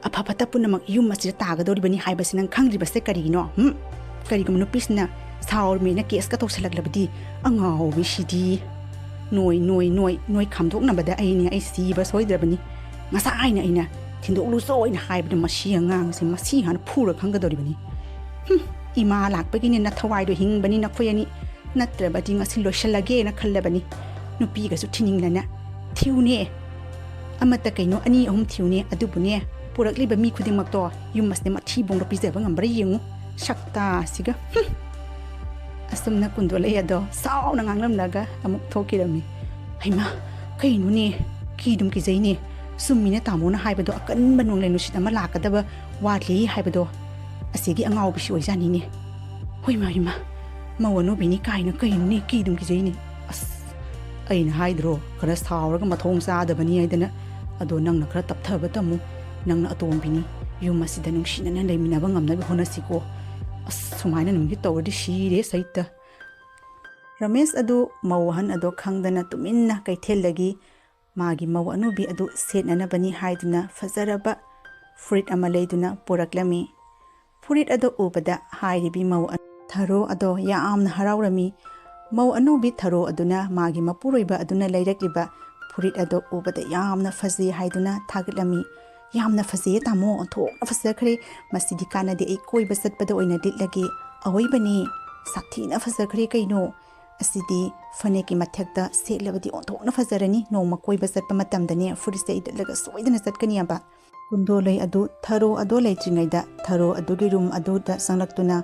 S2: ꯑꯐ ꯐꯠꯇ ꯄꯨꯝꯅꯃꯛ ꯌꯨꯝ ꯑꯁꯤꯗ ꯇꯥꯒꯗꯧꯔꯤꯕꯅꯤ ꯍꯥꯏꯕꯁꯤ ꯅꯪ ꯈꯪꯗ꯭ꯔꯤꯕꯁꯦ ꯀꯔꯤꯒꯤꯅꯣ ꯀꯔꯤꯒꯨꯝꯕ ꯅꯨꯄꯤꯁꯤꯅ ꯁꯥꯎꯔꯃꯦꯅ ꯀꯦꯁꯀ ꯇꯧꯁꯜꯂꯛꯂꯕꯗꯤ ꯑꯉꯥꯎꯕꯤꯁꯤꯗꯤ ꯅꯣꯏ ꯈꯥꯝꯗꯣꯛꯅꯕꯗ ꯑꯩ ꯁꯤꯕ ꯁꯣꯏꯗ꯭ꯔꯕꯅꯤ ꯉꯁꯥꯏꯅ ꯑꯩꯅ ꯊꯤꯟꯗꯣꯛꯂꯨ ꯆꯣꯏꯅ ꯍꯥꯏꯕꯗ ꯃꯁꯤ ꯑꯉꯥꯡꯁꯦ ꯃꯁꯤ ꯍꯥꯟꯅ ꯐꯨꯔ ꯈꯪꯒꯗꯧꯔꯤꯕꯅꯤ ꯏꯃꯥ ꯂꯥꯛꯄꯒꯤꯅꯦ ꯅꯊꯋꯥꯏꯗꯣ ꯍꯤꯡꯕꯅꯤ ꯅꯈꯣꯏ ꯑꯅꯤ ꯅꯠꯇ꯭ꯔꯕꯗꯤ ꯉꯁꯤ ꯂꯣꯏꯁꯜꯂꯒꯦꯅ ꯈꯜꯂꯕꯅꯤ ꯅꯨꯄꯤꯒꯁꯨ ꯊꯤꯅꯤꯡꯂꯅ ꯊꯤꯌꯨꯅꯦ ꯑꯃꯠꯇ ꯀꯩꯅꯣ 2-3 ꯊꯤꯌꯨꯅꯦ ꯑꯗꯨꯕꯨꯅꯦ ꯄꯨꯔꯛꯂꯤꯕ ꯃꯤ ꯈꯨꯗꯤꯡꯃꯛꯇꯣ ꯌꯨꯝ ꯑꯁꯤꯗ ꯃꯊꯤꯕꯣꯡꯗꯣ ꯄꯤꯖꯕ ꯉꯝꯕ꯭ꯔꯥ ꯌꯦꯡꯉꯨ ꯁꯛꯇꯥꯁꯤꯒ ꯑꯁꯨꯝꯅ ꯀꯨꯟꯗꯣꯂꯩ ꯑꯗꯣ ꯁꯥꯎꯅ ꯉꯥꯡꯂꯝꯂꯒ ꯑꯃꯨꯛ ꯊꯣꯛꯈꯤꯔꯝꯃꯤ ꯍꯩꯃꯥ ꯀꯩꯅꯣꯅꯦ ꯀꯤꯗꯨꯝ ꯀꯤꯖꯩꯅꯦ ꯆꯨꯝꯃꯤꯅ ꯇꯥꯃꯣꯅ ꯍꯥꯏꯕꯗꯣ ꯑꯀꯟꯕ ꯅꯣꯡꯂꯩ ꯅꯨꯡꯁꯤꯠ ꯑꯃ ꯂꯥꯛꯀꯗꯕ ꯋꯥꯠꯂꯤ ꯍꯥꯏꯕꯗꯣ ꯑꯁꯤꯒꯤ ꯑꯉꯥꯎꯕꯤꯁꯤ ꯑꯣꯏꯖꯥꯅꯤꯅꯦ ꯍꯣꯏꯃ ꯃꯧ ꯑꯅꯧꯕꯤꯅꯤ ꯀꯥꯏꯅ ꯀꯩꯅꯣꯅꯦ ꯀꯤꯗꯨꯝ ꯀꯤꯖꯩꯅꯦ ꯑꯁ ꯑꯩꯅ ꯍꯥꯏꯗ꯭ꯔꯣ ꯈꯔ ꯁꯥꯎꯔꯒ ꯃꯊꯣꯡ ꯆꯥꯗꯕꯅꯤ ꯍꯥꯏꯗꯅ ꯑꯗꯣ ꯅꯪꯅ ꯈꯔ ꯇꯞꯊꯕ ꯇꯝꯃꯨ ꯅꯪꯅ ꯑꯇꯣꯝꯕꯤꯅꯤ ꯌꯨꯝ ꯑꯁꯤꯗ ꯅꯨꯡꯁꯤꯅꯅ ꯂꯩꯃꯤꯟꯅꯕ ꯉꯝꯅꯕ ꯍꯣꯠꯅꯁꯤꯀꯣ ꯑꯁ ꯁꯨꯃꯥꯏꯅ ꯅꯨꯃꯤꯠ ꯇꯧꯔꯗꯤ ꯁꯤꯔꯦ ꯁꯩꯇ ꯔꯃꯦꯁ ꯑꯗꯨ ꯃꯧ ꯑꯍꯟ ꯑꯗꯣ ꯈꯪꯗꯅ ꯇꯨꯃꯤꯟꯅ ꯀꯩꯊꯦꯜꯗꯒꯤ ꯃꯥꯒꯤ ꯃꯧ ꯑꯅꯧꯕꯤ ꯑꯗꯨ ꯁꯦꯠꯅꯅꯕꯅꯤ ꯍꯥꯏꯗꯨꯅ ꯐꯖꯔꯕ ꯐꯨꯔꯤꯠ ꯑꯃ ꯂꯩꯗꯨꯅ ꯄꯨꯔꯛꯂꯝꯃꯤ ꯐꯨꯔꯤꯠ ꯑꯗꯨ ꯎꯕꯗ ꯍꯥꯏꯔꯤꯕꯤ ꯃꯧ ꯊꯔꯣ ꯑꯗꯣ ꯌꯥꯝꯅ ꯍꯔꯥꯎꯔꯝꯃꯤ ꯃꯧ ꯑꯅꯧꯕꯤ ꯊꯔꯣ ꯑꯗꯨꯅ ꯃꯥꯒꯤ ꯃꯄꯨꯔꯣꯏꯕ ꯑꯗꯨꯅ ꯂꯩꯔꯛꯂꯤꯕ ꯐꯨꯔꯤꯠ ꯑꯗꯣ ꯎꯕꯗ ꯌꯥꯝꯅ ꯐꯖꯩ ꯍꯥꯏꯗꯨꯅ ꯊꯥꯒꯠꯂꯝꯃꯤ ꯌꯥꯝꯅ ꯐꯖꯩꯌꯦ ꯇꯥꯃꯣ ꯑꯣꯟꯊꯣꯛꯅ ꯐꯖꯈ꯭ꯔꯦ ꯃꯁꯤꯗꯤ ꯀꯥꯟꯅꯗꯦ ꯑꯩ ꯀꯣꯏꯕ ꯆꯠꯄꯗ ꯑꯣꯏꯅ ꯂꯤꯠꯂꯒꯦ ꯑꯋꯣꯏꯕꯅꯤ ꯁꯥꯊꯤꯅ ꯐꯖꯈ꯭ꯔꯦ ꯀꯩꯅೋ ꯑꯁꯤꯗꯤ ꯐꯅꯦꯛꯀꯤ ꯃꯊꯛꯇ ꯁꯦꯠꯂꯕꯗꯤ ꯑꯣꯟꯊꯣꯛꯅ ꯐꯖꯔꯅꯤ ꯅꯣꯡꯃ ꯀꯣꯏꯕ ꯆꯠꯄ ꯃꯇꯝꯗꯅꯦ ꯐꯨꯔꯤꯠꯁꯦ ꯑꯩ ꯂꯤꯠꯂꯒ ꯁꯣꯏꯗꯅ ꯆꯠꯀꯅꯤꯕ ꯀꯨꯟꯗꯣꯂꯩ ꯑꯗꯨ ꯊꯔꯣ ꯑꯗꯣ ꯂꯩꯇ꯭ꯔꯤꯉꯩꯗ ꯊꯔꯣ ꯑꯗꯨꯒꯤ ꯔꯨꯝ ꯑꯗꯨꯗ ꯆꯪꯂꯛꯇꯨꯅ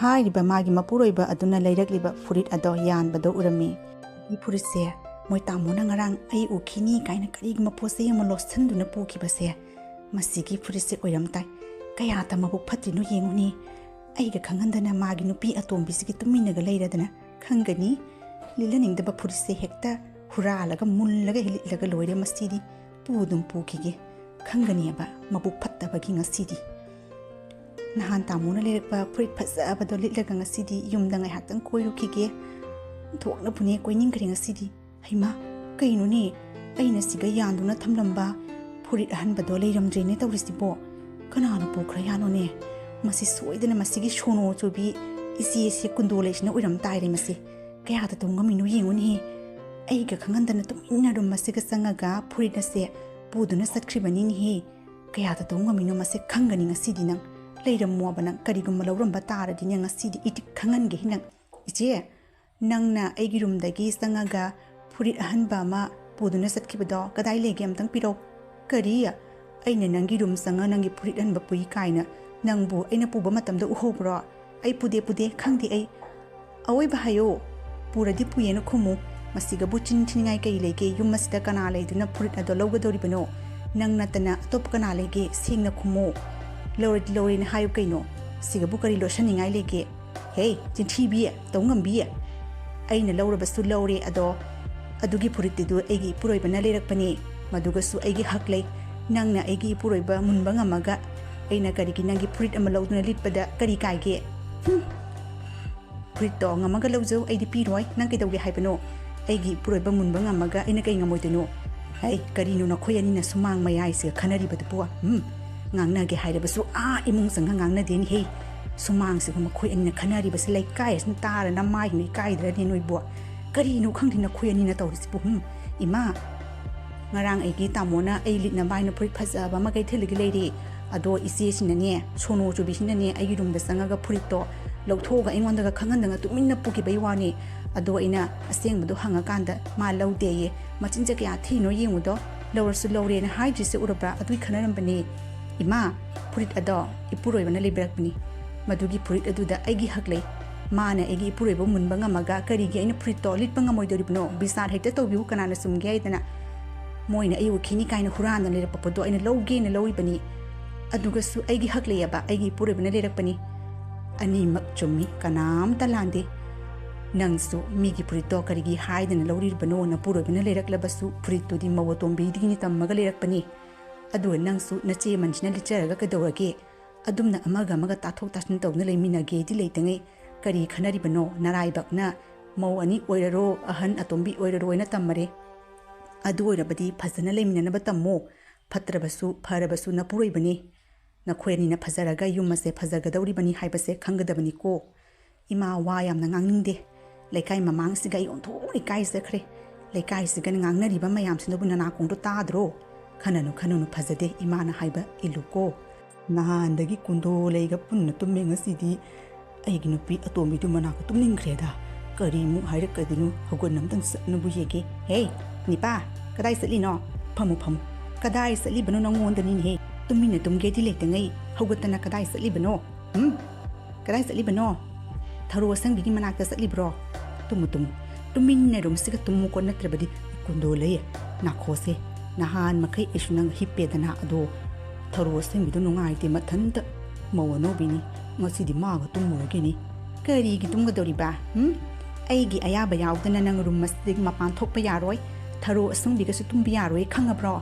S2: ꯍꯥꯏꯔꯤꯕ ꯃꯥꯒꯤ ꯃꯄꯨꯔꯣꯏꯕ ꯑꯗꯨꯅ ꯂꯩꯔꯛꯂꯤꯕ ꯐꯨꯔꯤꯠ ꯑꯗꯣ ꯌꯥꯟꯕꯗꯣ ꯎꯔꯝꯃꯤ 이 ꯐꯨꯔꯤꯠꯁꯦ ꯃꯣꯏ ꯇꯥꯃꯣꯅ ꯉꯔꯥꯡ ꯑꯩ ꯎꯈꯤꯅꯤ ꯀꯥꯏꯅ ꯀꯔꯤꯒꯨꯝꯕ ꯄꯣꯠ ꯆꯩ ꯑꯃ ꯂꯣꯠꯁꯤꯟꯗꯨꯅ ꯄꯨꯈꯤꯕꯁꯦ ꯃꯁꯤꯒꯤ ꯐꯨꯔꯤꯠꯁꯦ ꯑꯣꯏꯔꯝ ꯇꯥꯏ ꯀꯌꯥꯇ ꯃꯕꯨꯛ ꯐꯠꯇ꯭ꯔꯤꯅꯣ ꯌꯦꯡꯉꯨꯅꯤ ꯑꯩꯒ ꯈꯪꯍꯟꯗꯅ ꯃꯥꯒꯤ ꯅꯨꯄꯤ ꯑꯇꯣꯝꯕꯤꯁꯤꯒꯤ ꯇꯨꯃꯤꯟꯅꯒ ꯂꯩꯔꯗꯅ ꯈꯪꯒꯅꯤ ꯂꯤꯠꯍꯟꯅꯤꯡꯗꯕ ꯐꯨꯔꯤꯠꯁꯦ ꯍꯦꯛꯇ ꯍꯨꯔꯥꯜꯂꯒ ꯃꯨꯜꯂꯒ ꯂꯤꯠꯂꯒ ꯂꯣꯏꯔꯦ ꯃꯁꯤꯗꯤ ꯄꯨꯗꯨꯝ ꯄꯨꯈꯤꯒꯦ ꯈꯪꯒꯅꯤꯕ ꯃꯕꯨꯛ ꯐꯠꯇꯕꯒꯤ ꯉꯁꯤꯗꯤ ꯅꯍꯥꯟ ꯇꯥꯃꯣꯅ ꯂꯩꯔꯛꯄ ꯐꯨꯔꯤꯠ ꯐꯖꯕꯗꯣ ꯂꯤꯠꯂꯒ ꯉꯁꯤꯗꯤ ꯌꯨꯝꯗ ꯉꯥꯏꯍꯥꯛꯇꯪ ꯀꯣꯏꯔꯨꯈꯤꯒꯦ ꯊꯣꯛꯅꯕꯨꯅꯦ ꯀꯣꯏꯅꯤꯡꯈ꯭ꯔꯦ ꯉꯁꯤꯗꯤ ꯍꯩꯃꯥ ꯀꯩꯅꯣꯅꯦ ꯑꯩꯅ ꯁꯤꯒ ꯌꯥꯟꯗꯨꯅ ꯊꯝꯂꯝꯕ ꯐꯨꯔꯤꯠ ꯑꯍꯟꯕꯗꯣ ꯂꯩꯔꯝꯗ꯭ꯔꯦꯅꯦ ꯇꯧꯔꯤꯁꯤꯕꯣ ꯀꯅꯥꯅ ꯄꯨꯈ꯭ꯔ ꯌꯥꯅꯣꯅꯦ ꯃꯁꯤ ꯁꯣꯏꯗꯅ ꯃꯁꯤꯒꯤ ꯁꯣꯅꯣ ꯆꯨꯕꯤ ꯏꯆꯦꯁꯦ ꯀꯨꯟꯗꯣꯂꯩꯁꯤꯅ ꯑꯣꯏꯔꯝ ꯇꯥꯏꯔꯦ ꯃꯁꯤ ꯀꯌꯥꯗ ꯇꯧ ꯉꯝꯃꯤꯅꯣ ꯌꯦꯡꯉꯨꯅꯦ ꯑꯩꯒ ꯈꯪꯍꯟꯗꯅ ꯇꯨꯃꯤꯟꯅ ꯔꯨꯝ ꯑꯁꯤꯒ ꯆꯪꯉꯒ ꯐꯨꯔꯤꯠ ꯑꯁꯦ ꯄꯨꯗꯨꯅ ꯆꯠꯈ꯭ꯔꯤꯕꯅꯤꯅꯦꯍꯦ ꯀꯌꯥꯗ ꯇꯧ ꯉꯝꯃꯤꯅꯣ ꯃꯁꯤ ꯈꯪꯒꯅꯤ ꯉꯁꯤꯗꯤ ꯅꯪ ꯂꯩꯔꯝꯃꯣꯕ ꯅꯪ ꯀꯔꯤꯒꯨꯝꯕ ꯂꯧꯔꯝꯕ ꯇꯥꯔꯗꯤꯅꯦ ꯉꯁꯤꯗꯤ ꯏꯇꯤꯛ ꯈꯪꯍꯟꯒꯦ ꯅꯪ ꯏꯆꯦ ꯅꯪꯅ ꯑꯩꯒꯤ ꯔꯨꯝꯗꯒꯤ ꯆꯪꯉꯒ ꯐꯨꯔꯤꯠ ꯑꯍꯟꯕ ꯑꯃ ꯄꯨꯗꯨꯅ ꯆꯠꯈꯤꯕꯗꯣ ꯀꯗꯥꯏ ꯂꯩꯒꯦ ꯑꯝꯇꯪ ꯄꯤꯔꯛꯎ ꯀꯔꯤ ꯑꯩꯅ ꯅꯪꯒꯤ ꯔꯨꯝ ꯆꯪꯉ ꯅꯪꯒꯤ ꯐꯨꯔꯤꯠ ꯑꯍꯟꯕ ꯄꯨꯏ ꯀꯥꯏꯅ ꯅꯪꯕꯨ ꯑꯩꯅ ꯄꯨꯕ ꯃꯇꯝꯗ ꯎꯍꯧꯕ꯭ꯔꯣ ꯑꯩ ꯄꯨꯗꯦ ꯈꯪꯗꯦ ꯑꯩ ꯑꯋꯣꯏꯕ ꯍꯥꯏꯌꯣ ꯄꯨꯔꯗꯤ ꯄꯨꯌꯦꯅ ꯈꯨꯝꯃꯨ ꯃꯁꯤꯒꯕꯨ ꯆꯤꯟ ꯊꯤꯅꯤꯡꯉꯥꯏ ꯀꯩ ꯂꯩꯒꯦ ꯌꯨꯝ ꯑꯁꯤꯗ ꯀꯅꯥ ꯂꯩꯗꯨꯅ ꯐꯨꯔꯤꯠ ꯑꯗꯣ ꯂꯧꯒꯗꯧꯔꯤꯕꯅꯣ ꯅꯪ ꯅꯠꯇꯅ ꯑꯇꯣꯞꯄ ꯀꯅꯥ ꯂꯩꯒꯦ ꯁꯦꯡꯅ ꯈꯨꯝꯃꯨ ꯂꯧꯔꯗꯤ ꯂꯧꯔꯦꯅ ꯍꯥꯏꯌꯨ ꯀꯩꯅꯣ ꯁꯤꯒꯕꯨ ꯀꯔꯤ ꯂꯣꯠꯁꯟꯅꯤꯡꯉꯥꯏ ꯂꯩꯒꯦ ꯍꯦ ꯆꯤꯟꯊꯤꯕꯤ ꯇꯧ ꯉꯝꯕꯤ ꯑꯩꯅ ꯂꯧꯔꯕꯁꯨ ꯂꯧꯔꯦ ꯑꯗꯣ ꯑꯗꯨꯒꯤ ꯐꯨꯔꯤꯠꯇꯨ ꯑꯩꯒꯤ ꯏꯄꯨꯔꯣꯏꯕꯅ ꯂꯩꯔꯛꯄꯅꯤ ꯃꯗꯨꯒꯁꯨ ꯑꯩꯒꯤ ꯍꯛ ꯂꯩ ꯅꯪꯅ ꯑꯩꯒꯤ ꯏꯄꯨꯔꯣꯏꯕ ꯃꯨꯟꯕ ꯉꯝꯃꯒ ꯑꯩꯅ ꯀꯔꯤꯒꯤ ꯅꯪꯒꯤ ꯐꯨꯔꯤꯠ ꯑꯃ ꯂꯧꯗꯨꯅ ꯂꯤꯠꯄꯗ ꯀꯔꯤ ꯀꯥꯏꯒꯦ ꯐꯨꯔꯤꯠꯇꯣ ꯉꯝꯃꯒ ꯂꯧꯖꯧ ꯑꯩꯗꯤ ꯄꯤꯔꯣꯏ ꯅꯪ ꯀꯩꯗꯧꯒꯦ ꯍꯥꯏꯕꯅꯣ ꯑꯩꯒꯤ ꯏꯄꯨꯔꯣꯏꯕ ꯃꯨꯟꯕ ꯉꯝꯃꯒ ꯑꯩꯅ ꯀꯩ ꯉꯝꯃꯣꯏꯗꯣꯏꯅꯣ ꯍꯩ ꯀꯔꯤꯅꯣ ꯅꯈꯣꯏ ꯑꯅꯤꯅ ꯁꯨꯃꯥꯡ ꯃꯌꯥꯏꯁꯤꯒ ꯈꯟꯅꯔꯤꯕꯗꯨꯕꯨ ꯉꯥꯡꯅꯒꯦ ꯍꯥꯏꯔꯕꯁꯨ ꯏꯃꯨꯡ ꯆꯪꯉ ꯉꯥꯡꯅꯗꯦꯅꯦꯍꯦ ꯁꯨꯃꯥꯡꯁꯤꯒ ꯃꯈꯣꯏ ꯑꯅꯤꯅ ꯈꯟꯅꯔꯤꯕꯁꯤ ꯂꯩꯀꯥꯏ ꯑꯁꯤꯅ ꯇꯥꯔꯅ ꯃꯥꯏꯅ ꯏꯀꯥꯏꯗ꯭ꯔꯅꯤ ꯅꯣꯏꯕꯨ ꯀꯔꯤꯅꯣ ꯈꯪꯗꯦ ꯅꯈꯣꯏ ꯑꯅꯤꯅ ꯇꯧꯔꯤꯁꯤꯕꯨ ꯏꯃꯥ ꯉꯔꯥꯡ ꯑꯩꯒꯤ ꯇꯥꯃꯣꯅ ꯑꯩ ꯂꯤꯠꯅꯕ ꯍꯥꯏꯅ ꯐꯨꯔꯤꯠ ꯐꯖꯕ ꯑꯃ ꯀꯩꯊꯦꯜꯗꯒꯤ ꯂꯩꯔꯦ ꯑꯗꯣ ꯏꯆꯦꯁꯤꯅꯅꯦ ꯁꯣꯅꯣ ꯆꯨꯕꯤꯁꯤꯅꯅꯦ ꯑꯩꯒꯤ ꯔꯨꯝꯗ ꯆꯪꯉꯒ ꯐꯨꯔꯤꯠꯇꯣ
S1: ꯂꯧꯊꯣꯛꯑꯒ ꯑꯩꯉꯣꯟꯗꯒ ꯈꯪꯍꯟꯗꯅ ꯇꯨꯃꯤꯟꯅ ꯄꯨꯈꯤꯕꯩ ꯋꯥꯅꯤ ꯑꯗꯣ ꯑꯩꯅ ꯑꯁꯦꯡꯕꯗꯣ ꯍꯪꯉꯀꯥꯟꯗ ꯃꯥ ꯂꯧꯗꯦꯌꯦ ꯃꯆꯤꯟꯖꯦ ꯀꯌꯥ ꯊꯤꯅꯣ ꯌꯦꯡꯉꯨꯗꯣ ꯂꯧꯔꯁꯨ ꯂꯧꯔꯦꯅ ꯍꯥꯏꯗ꯭ꯔꯤꯁꯦ ꯎꯔꯕ꯭ꯔꯥ ꯑꯗꯨꯏ ꯈꯟꯅꯔꯝꯕꯅꯤ ꯏꯃꯥ ꯐꯨꯔꯤꯠ ꯑꯗꯣ ꯏꯄꯨꯔꯣꯏꯕꯅ ꯂꯩꯕꯤꯔꯛꯄꯅꯤ ꯃꯗꯨꯒꯤ ꯐꯨꯔꯤꯠ ꯑꯗꯨꯗ ꯑꯩꯒꯤ ꯍꯛ ꯂꯩ ꯃꯥꯅ ꯑꯩꯒꯤ ꯏꯄꯨꯔꯣꯏꯕ ꯃꯨꯟꯕ ꯉꯝꯃꯒ ꯀꯔꯤꯒꯤ ꯑꯩꯅ ꯐꯨꯔꯤꯠꯇꯣ ꯂꯤꯠꯄ ꯉꯝꯃꯣꯏꯗꯣꯔꯤꯕꯅꯣ ꯕꯤꯆꯥꯔ ꯍꯦꯛꯇ ꯇꯧꯕꯤꯌꯨ ꯀꯅꯥꯅ ꯆꯨꯝꯒꯦ ꯍꯥꯏꯗꯅ ꯃꯣꯏꯅ ꯑꯩ ꯎꯈꯤꯅꯤ ꯀꯥꯏꯅ ꯍꯨꯔꯥꯟꯅ ꯂꯩꯔꯛꯄ ꯄꯣꯠꯇꯣ ꯑꯩꯅ ꯂꯧꯒꯦꯅ ꯂꯧꯔꯤꯕꯅꯤ ꯑꯗꯨꯒꯁꯨ ꯑꯩꯒꯤ ꯍꯛ ꯂꯩꯌꯦꯕ ꯑꯩꯒꯤ ꯏꯄꯨꯔꯣꯏꯕꯅ ꯂꯩꯔꯛꯄꯅꯤ ꯑꯅꯤꯃꯛ ꯆꯨꯝꯃꯤ ꯀꯅꯥꯝꯇ ꯂꯥꯟꯗꯦ ꯅꯪꯁꯨ ꯃꯤꯒꯤ ꯐꯨꯔꯤꯠꯇꯣ ꯀꯔꯤꯒꯤ ꯍꯥꯏꯗꯅ ꯂꯧꯔꯤꯕꯅꯣ ꯅꯄꯨꯔꯣꯏꯕꯅ ꯂꯩꯔꯛꯂꯕꯁꯨ ꯐꯨꯔꯤꯠꯇꯨꯗꯤ ꯃꯧ ꯑꯇꯣꯝꯕꯤꯗꯒꯤꯅꯤ ꯇꯝꯃꯒ ꯂꯩꯔꯛꯄꯅꯤ ꯑꯗꯨꯒ ꯅꯪꯁꯨ ꯅꯆꯦ ꯃꯟꯁꯤꯅ ꯂꯤꯠꯆꯔꯒ ꯀꯩꯗꯧꯔꯒꯦ ꯑꯗꯨꯝꯅ ꯑꯃꯒ ꯇꯥꯊꯣꯛ ꯇꯥꯁꯤꯟ ꯇꯧꯗꯨꯅ ꯂꯩꯃꯤꯟꯅꯒꯦꯗꯤ ꯂꯩꯇꯉꯩ ꯀꯔꯤ ꯈꯟꯅꯔꯤꯕꯅꯣ ꯅꯔꯥꯏꯕꯛꯅ ꯃꯧ ꯑꯅꯤ ꯑꯣꯏꯔꯔꯣ ꯑꯍꯟ ꯑꯇꯣꯝꯕꯤ ꯑꯣꯏꯔꯔꯣꯏꯅ ꯇꯝꯃꯔꯦ ꯑꯗꯨ ꯑꯣꯏꯔꯕꯗꯤ ꯐꯖꯅ ꯂꯩꯃꯤꯟꯅꯅꯕ ꯇꯝꯃꯣ ꯐꯠꯇ꯭ꯔꯕꯁꯨ ꯐꯔꯕꯁꯨ ꯅꯄꯨꯔꯣꯏꯕꯅꯤ ꯅꯈꯣꯏ ꯑꯅꯤꯅ ꯐꯖꯔꯒ ꯌꯨꯝ ꯑꯁꯦ ꯐꯖꯒꯗꯧꯔꯤꯕꯅꯤ ꯍꯥꯏꯕꯁꯦ ꯈꯪꯒꯗꯕꯅꯤꯀꯣ ꯏꯃꯥ ꯋꯥ ꯌꯥꯝꯅ ꯉꯥꯡꯅꯤꯡꯗꯦ ꯂꯩꯀꯥꯏ ꯃꯃꯥꯡꯁꯤꯒ ꯑꯩ ꯑꯣꯟꯊꯣꯛꯅ ꯏꯀꯥꯏꯖꯈ꯭ꯔꯦ ꯂꯩꯀꯥꯏꯁꯤꯒ ꯉꯥꯡꯅꯔꯤꯕ ꯃꯌꯥꯝꯁꯤꯅꯕꯨ ꯅꯅꯥꯀꯣꯡꯗꯣ ꯇꯥꯗ꯭ꯔꯣ ꯈꯟꯅꯅꯨ ꯐꯖꯗꯦ ꯏꯃꯥꯅ ꯍꯥꯏꯕ ꯏꯜꯂꯨꯀꯣ ꯅꯍꯥꯟꯗꯒꯤ ꯀꯨꯟꯗꯣ ꯂꯩꯒ ꯄꯨꯟꯅ ꯇꯨꯝꯃꯦ ꯉꯁꯤꯗꯤ ꯑꯩꯒꯤ ꯅꯨꯄꯤ ꯑꯇꯣꯝꯕꯤꯗꯨ ꯃꯅꯥꯛꯇ ꯇꯨꯝꯅꯤꯡꯈ꯭ꯔꯦꯗ ꯀꯔꯤꯃꯨꯛ ꯍꯥꯏꯔꯛꯀꯗꯣꯏꯅꯣ ꯍꯧꯒꯠꯅ ꯑꯝꯇꯪ ꯆꯠꯅꯕꯨ ꯌꯦꯡꯒꯦ ꯍꯦ ꯅꯤꯄꯥ ꯀꯗꯥꯏ ꯆꯠꯂꯤꯅꯣ ꯐꯝꯃꯨ ꯀꯗꯥꯏ ꯆꯠꯂꯤꯕꯅꯣ ꯅꯪꯉꯣꯟꯗꯅꯤꯅꯦꯍꯦ ꯇꯨꯃꯤꯟꯅ ꯇꯨꯝꯒꯦꯗꯤ ꯂꯩꯇꯉꯩ ꯍꯧꯒꯠꯇꯅ ꯀꯗꯥꯏ ꯆꯠꯂꯤꯕꯅꯣ ꯀꯗꯥꯏ ꯆꯠꯂꯤꯕꯅꯣ ꯊꯔꯣ ꯑꯁꯪꯕꯤꯒꯤ ꯃꯅꯥꯛꯇ ꯆꯠꯂꯤꯕ꯭ꯔꯣ ꯇꯨꯝꯃꯨ ꯇꯨꯃꯤꯟꯅ ꯔꯨꯝꯁꯤꯒ ꯇꯨꯝꯃꯨꯀꯣ ꯅꯠꯇ꯭ꯔꯕꯗꯤ ꯀꯨꯟꯗꯣ ꯂꯩꯌꯦ ꯅꯥꯈꯣꯁꯦ ꯅꯍꯥꯟ ꯃꯈꯩ ꯑꯩꯁꯨ ꯅꯪ ꯍꯤꯞꯄꯦꯗꯅ ꯑꯗꯣ ꯊꯔꯣ ꯑꯁꯪꯕꯤꯗꯣ ꯅꯨꯡꯉꯥꯏꯇꯦ ꯃꯊꯟꯇ ꯃꯧ ꯑꯅꯧꯕꯤꯅꯤ ꯉꯁꯤꯗꯤ ꯃꯥꯒ ꯇꯨꯝꯃꯨꯔꯒꯦꯅꯤ ꯀꯔꯤꯒꯤ ꯇꯨꯝꯒꯗꯧꯔꯤꯕ ꯑꯩꯒꯤ ꯑꯌꯥꯕ ꯌꯥꯎꯗꯅ ꯅꯪ ꯔꯨꯝ ꯑꯁꯤꯗꯒꯤ ꯃꯄꯥꯟ ꯊꯣꯛꯄ ꯌꯥꯔꯣꯏ ꯊꯔꯣ ꯑꯁꯪꯕꯤꯒꯁꯨ ꯇꯨꯝꯕ ꯌꯥꯔꯣꯏ ꯈꯪꯉꯕ꯭ꯔꯣ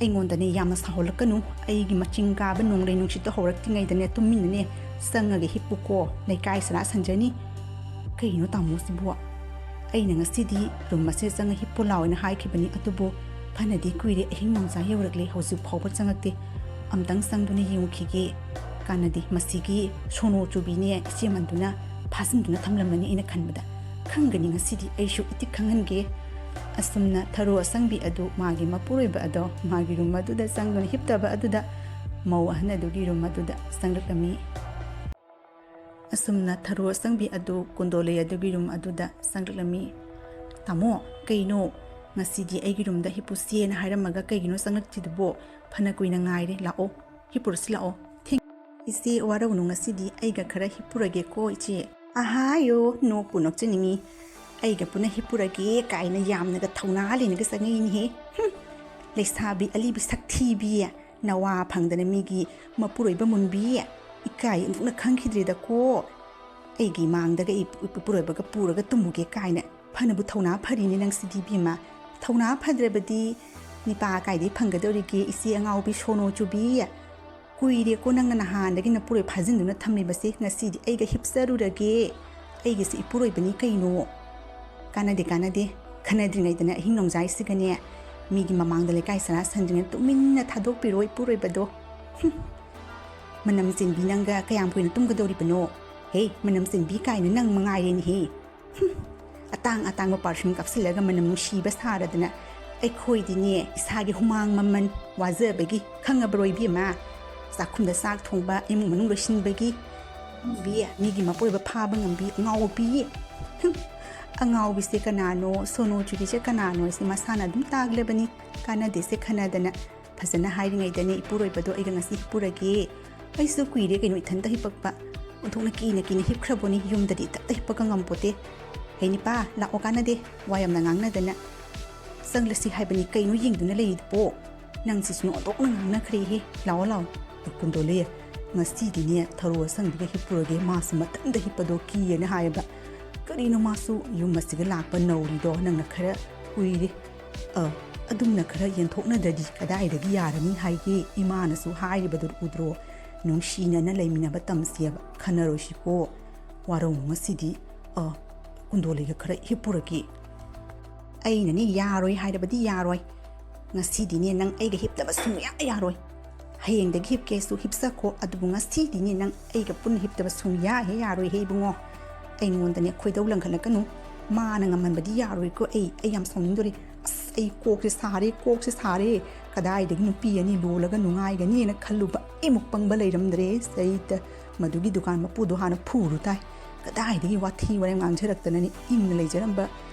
S1: ꯑꯩꯉꯣꯟꯗꯅꯦ ꯌꯥꯝꯅ ꯁꯥꯎꯍꯜꯂꯛꯀꯅꯨ ꯑꯩꯒꯤ ꯃꯆꯤꯡ ꯀꯥꯕ ꯅꯣꯡꯂꯩ ꯅꯨꯡꯁꯤꯠꯇ ꯍꯧꯔꯛꯇ꯭ꯔꯤꯉꯩꯗꯅꯦ ꯇꯨꯃꯤꯟꯅꯅꯦ ꯆꯪꯉꯒ ꯍꯤꯞꯄꯨꯀꯣ ꯂꯩꯀꯥꯏ ꯁꯔꯥ ꯁꯟꯖꯅꯤ ꯀꯩꯅꯣ ꯇꯥꯃꯣꯁꯤꯕꯨ ꯑꯩꯅ ꯉꯁꯤꯗꯤ ꯔꯨꯝ ꯑꯁꯦ ꯆꯪꯉ ꯍꯤꯞꯄꯨ ꯂꯥꯎꯅ ꯍꯥꯏꯈꯤꯕꯅꯤ ꯑꯗꯨꯕꯨ ꯐꯅꯗꯤ ꯀꯨꯏꯔꯦ ꯑꯍꯤꯡ ꯅꯣꯡꯖꯥ ꯌꯧꯔꯛꯂꯦ ꯍꯧꯖꯤꯛ ꯐꯥꯎꯕ ꯆꯪꯉꯛꯇꯦ ꯑꯝꯇꯪ ꯆꯪꯗꯨꯅ ꯌꯦꯡꯉꯨꯈꯤꯒꯦ ꯀꯥꯟꯅꯗꯦ ꯃꯁꯤꯒꯤ ꯁꯣꯅꯣ ꯆꯨꯕꯤꯅꯦ ꯏꯆꯦꯃꯟꯗꯨꯅ ꯐꯥꯖꯤꯟꯗꯨꯅ ꯊꯝꯂꯝꯃꯅꯤ ꯑꯩꯅ ꯈꯟꯕꯗ ꯈꯪꯒꯅꯤ ꯉꯁꯤꯗꯤ ꯑꯩꯁꯨ ꯏꯇꯤꯛ ꯈꯪꯍꯟꯒꯦ ꯑꯁꯨꯝꯅ ꯊꯔꯣ ꯑꯁꯪꯕꯤ ꯑꯗꯨ ꯃꯥꯒꯤ ꯃꯄꯨꯔꯣꯏꯕ ꯑꯗꯣ ꯃꯥꯒꯤ ꯔꯨꯝ ꯑꯗꯨꯗ ꯆꯪꯗꯨꯅ ꯍꯤꯞꯇꯕ ꯑꯗꯨꯗ ꯃꯧ ꯑꯍꯟ ꯑꯗꯨꯒꯤ ꯔꯨꯝ ꯑꯗꯨꯗ ꯆꯪꯂꯛꯂꯝꯃꯤ ꯑꯁꯨꯝꯅ ꯊꯔꯣ ꯑꯁꯪꯕꯤ ꯑꯗꯨ ꯀꯨꯟꯗꯣꯂꯩ ꯑꯗꯨꯒꯤ ꯔꯨꯝ ꯑꯗꯨꯗ ꯆꯪꯂꯛꯂꯝꯃꯤ ꯇꯥꯃꯣ ꯀꯩꯅꯣ ꯉꯁꯤꯗꯤ ꯑꯩꯒꯤ ꯔꯨꯝꯗ ꯍꯤꯞꯄꯨꯁꯦꯅ ꯍꯥꯏꯔꯝꯃꯒ ꯀꯩꯒꯤꯅꯣ ꯆꯪꯂꯛꯇ꯭ꯔꯤꯗꯨꯕꯣ ꯐꯅ ꯀꯨꯏꯅ ꯉꯥꯏꯔꯦ ꯂꯥꯛꯑꯣ ꯍꯤꯞꯄꯨꯔꯁꯤ ꯂꯥꯛꯑꯣ ꯏꯆꯦ ꯋꯥꯔꯧꯅꯨ ꯉꯁꯤꯗꯤ ꯑꯩꯒ ꯈꯔ ꯍꯤꯞꯄꯨꯔꯒꯦꯀꯣ ꯏꯆꯦ ꯑꯍꯥꯌꯣ ꯅꯣꯛꯄꯨ ꯅꯣꯛꯆꯅꯤꯡꯉꯤ ꯑꯩꯒ ꯄꯨꯟꯅ ꯍꯤꯞꯄꯨꯔꯒꯦ ꯀꯥꯏꯅ ꯌꯥꯝꯅꯒ ꯊꯧꯅꯥ ꯂꯩꯅꯒ ꯆꯪꯉꯛꯏꯅꯤꯍꯦ ꯂꯩꯁꯥꯕꯤ ꯑꯂꯤꯕꯤ ꯁꯛꯊꯤꯕꯤ ꯅꯋꯥ ꯐꯪꯗꯅ ꯃꯤꯒꯤ ꯃꯄꯨꯔꯣꯏꯕ ꯃꯨꯟꯕꯤ ꯏꯀꯥꯏ ꯑꯃꯨꯛꯅ ꯈꯪꯈꯤꯗ꯭ꯔꯦꯗꯀꯣ ꯑꯩꯒꯤ ꯃꯥꯡꯗꯒ ꯏꯄꯨꯔꯣꯏꯕꯒ ꯄꯨꯔꯒ ꯇꯨꯝꯃꯨꯒꯦ ꯀꯥꯏꯅ ꯐꯅꯕꯨ ꯊꯧꯅꯥ ꯐꯔꯤꯅꯦ ꯅꯪꯁꯤꯗꯤ ꯕꯤꯃ ꯊꯧꯅꯥ ꯐꯗ꯭ꯔꯕꯗꯤ ꯅꯤꯄꯥ ꯀꯥꯏꯗꯩ ꯐꯪꯒꯗꯧꯔꯤꯒꯦ ꯏꯆꯦ ꯑꯉꯥꯎꯕꯤ ꯁꯣꯅꯣ ꯆꯨꯕꯤ ꯀꯨꯏꯔꯦꯀꯣ ꯅꯪꯅ ꯅꯍꯥꯟꯗꯒꯤ ꯅꯄꯨꯔꯣꯏ ꯐꯥꯖꯤꯟꯗꯨꯅ ꯊꯝꯂꯤꯕꯁꯦ ꯉꯁꯤꯗꯤ ꯑꯩꯒ ꯍꯤꯞꯆꯔꯨꯔꯒꯦ ꯑꯩꯒꯤꯁꯤ ꯏꯄꯨꯔꯣꯏꯕꯅꯤ ꯀꯩꯅꯣ ꯀꯥꯟꯅꯗꯦ ꯈꯟꯅꯗ꯭ꯔꯤꯉꯩꯗꯅ ꯑꯍꯤꯡ ꯅꯣꯡꯖꯥꯏꯁꯤꯒꯅꯦ ꯃꯤꯒꯤ ꯃꯃꯥꯡꯗ ꯂꯩꯀꯥꯏ ꯁꯔꯥ ꯁꯟꯗ꯭ꯔꯤꯉꯩ ꯇꯨꯃꯤꯟꯅ ꯊꯥꯗꯣꯛꯄꯤꯔꯣ ꯏꯄꯨꯔꯣꯏꯕꯗꯣ ꯃꯅꯝ ꯆꯦꯟꯕꯤ ꯅꯪꯒ ꯀꯌꯥꯝ ꯀꯨꯏꯅ ꯇꯨꯝꯒꯗꯧꯔꯤꯕꯅꯣ ꯍꯦ ꯃꯅꯝ ꯆꯦꯟꯕꯤ ꯀꯥꯏꯅ ꯅꯪ ꯃꯉꯥꯏꯔꯦꯅꯦꯍꯦ ꯑꯇꯥꯡꯕ ꯄꯥꯔꯐ꯭ꯌꯨꯝ ꯀꯥꯞꯁꯤꯜꯂꯒ ꯃꯅꯝ ꯅꯨꯡꯁꯤꯕ ꯁꯥꯔꯗꯅ ꯑꯩꯈꯣꯏꯗꯤꯅꯦ ꯏꯁꯥꯒꯤ ꯍꯨꯃꯥꯡ ꯃꯃꯜ ꯋꯥꯖꯕꯒꯤ ꯈꯪꯉꯕ꯭ꯔꯣ ꯏꯕꯦꯝꯃ ꯆꯥꯛꯈꯨꯝꯗ ꯆꯥꯛ ꯊꯣꯡꯕ ꯏꯃꯨꯡ ꯃꯅꯨꯡ ꯂꯣꯏꯁꯤꯟꯕꯒꯤ ꯃꯤꯒꯤ ꯃꯄꯨꯔꯣꯏꯕ ꯐꯥꯕ ꯉꯝꯕꯤ ꯑꯉꯥꯎꯕꯤ ꯑꯉꯥꯎꯕꯤꯁꯦ ꯀꯅꯥꯅꯣ ꯁꯣꯅꯣ ꯆꯨꯕꯤꯁꯦ ꯀꯅꯥꯅꯣ ꯁꯤ ꯃꯁꯥꯅ ꯑꯗꯨꯝ ꯇꯥꯒꯂꯕꯅꯤ ꯀꯥꯟꯅꯗꯦꯁꯦ ꯈꯟꯅꯗꯅ ꯐꯖꯅ ꯍꯥꯏꯔꯤꯉꯩꯗꯅꯦ ꯏꯄꯨꯔꯣꯏꯕꯗꯣ ꯑꯩꯒ ꯉꯁꯤ ꯍꯤꯞꯄꯨꯔꯒꯦ ꯑꯩꯁꯨ ꯀꯨꯏꯔꯦ ꯀꯩꯅꯣ ꯏꯊꯟꯇ ꯍꯤꯞꯄꯛꯄ ꯑꯣꯟꯊꯣꯛꯅ ꯀꯤꯅ ꯍꯤꯞꯈ꯭ꯔꯕꯣꯅꯤ ꯌꯨꯝꯗꯗꯤ ꯏꯊꯟꯇ ꯍꯤꯞꯄꯒ ꯉꯝꯄꯣꯠꯇꯦ ꯍꯦ ꯅꯤꯄꯥ ꯂꯥꯛꯑꯣ ꯀꯥꯟꯅꯗꯦ ꯋꯥ ꯌꯥꯝꯅ ꯉꯥꯡꯅꯗꯅ ꯆꯪꯂꯁꯤ ꯍꯥꯏꯕꯅꯤ ꯀꯩꯅꯣ ꯌꯦꯡꯗꯨꯅ ꯂꯩꯔꯤꯕꯣ ꯅꯪꯁꯤꯁꯨ ꯑꯣꯟꯊꯣꯛꯅ ꯉꯥꯡꯅꯈ꯭ꯔꯦꯍꯦ ꯂꯥꯛꯑꯣ ꯀꯨꯟꯗꯣꯂꯩ ꯉꯁꯤꯗꯤꯅꯦ ꯊꯔꯣ ꯑꯁꯪꯕꯤꯒ ꯍꯤꯞꯄꯨꯔꯒꯦ ꯃꯥꯁꯨ ꯃꯊꯟꯇ ꯍꯤꯞꯄꯗꯣ ꯀꯤꯌꯦꯅ ꯍꯥꯏꯌꯦꯕ ꯀꯔꯤꯅꯣ ꯃꯥꯁꯨ ꯌꯨꯝ ꯑꯁꯤꯒ ꯂꯥꯛꯄ ꯅꯧꯔꯤꯗꯣ ꯅꯪꯅ ꯈꯔ ꯀꯨꯏꯔꯦ ꯑꯗꯨꯝꯅ ꯈꯔ ꯌꯦꯟꯊꯣꯛꯅꯗ꯭ꯔꯗꯤ ꯀꯗꯥꯏꯗꯒꯤ ꯌꯥꯔꯅꯤ ꯍꯥꯏꯒꯦ ꯏꯃꯥꯅꯁꯨ ꯍꯥꯏꯔꯤꯕꯗꯨ ꯎꯗ꯭ꯔꯣ ꯅꯨꯡꯁꯤꯅꯅ ꯂꯩꯃꯤꯟꯅꯕ ꯇꯝꯁꯦꯕ ꯈꯟꯅꯔꯣꯏꯁꯤꯀꯣ ꯋꯥꯔꯧꯅꯨ ꯉꯁꯤꯗꯤ ꯀꯨꯟꯗꯣꯂꯩꯒ ꯈꯔ ꯍꯤꯞꯄꯨꯔꯒꯦ ꯑꯩꯅꯅꯦ ꯌꯥꯔꯣꯏ ꯍꯥꯏꯔꯕꯗꯤ ꯌꯥꯔꯣꯏ ꯉꯁꯤꯗꯤꯅꯦ ꯅꯪ ꯑꯩꯒ ꯍꯤꯞꯇꯕ ꯁꯨꯡꯌꯥ ꯌꯥꯔꯣꯏ ꯍꯌꯦꯡꯗꯒꯤ ꯍꯤꯞꯀꯦꯁꯨ ꯍꯤꯞꯆꯈꯣ ꯑꯗꯨꯕꯨ ꯉꯁꯤꯗꯤꯅꯦ ꯅꯪ ꯑꯩꯒ ꯄꯨꯟꯅ ꯍꯤꯞꯇꯕ ꯁꯨꯡꯌꯥ ꯍꯦ ꯌꯥꯔꯣꯏ ꯍꯦ ꯏꯕꯨꯡꯉꯣ ꯑꯩꯉꯣꯟꯗꯅꯦ ꯈꯣꯏꯗꯧ ꯂꯪꯈꯠꯂꯛꯀꯅꯨ ꯃꯥꯅ ꯉꯝꯍꯟꯕꯗꯤ ꯌꯥꯔꯣꯏꯀꯣ ꯑꯩ ꯌꯥꯝ ꯁꯥꯎꯅꯤꯡꯗꯣꯔꯤ ꯑꯁ
S2: ꯑꯩ ꯀꯣꯛꯁꯦ ꯁꯥꯔꯦ ꯀꯗꯥꯏꯗꯒꯤ ꯅꯨꯄꯤ ꯑꯅꯤ ꯂꯣꯜꯂꯒ ꯅꯨꯡꯉꯥꯏꯒꯅꯤꯅ ꯈꯜꯂꯨꯕ ꯑꯩꯃꯨꯛ ꯄꯪꯕ ꯂꯩꯔꯝꯗ꯭ꯔꯦ ꯁꯩꯇ ꯃꯗꯨꯒꯤ ꯗꯨꯀꯥꯟ ꯃꯄꯨꯗꯣ ꯍꯥꯟꯅ ꯐꯨꯔꯨ ꯇꯥꯏ ꯀꯗꯥꯏꯗꯒꯤ ꯋꯥꯊꯤ ꯋꯥꯔꯦꯝ ꯉꯥꯡꯖꯔꯛꯇꯅꯅꯤ ꯏꯪꯅ ꯂꯩꯖꯔꯝꯕ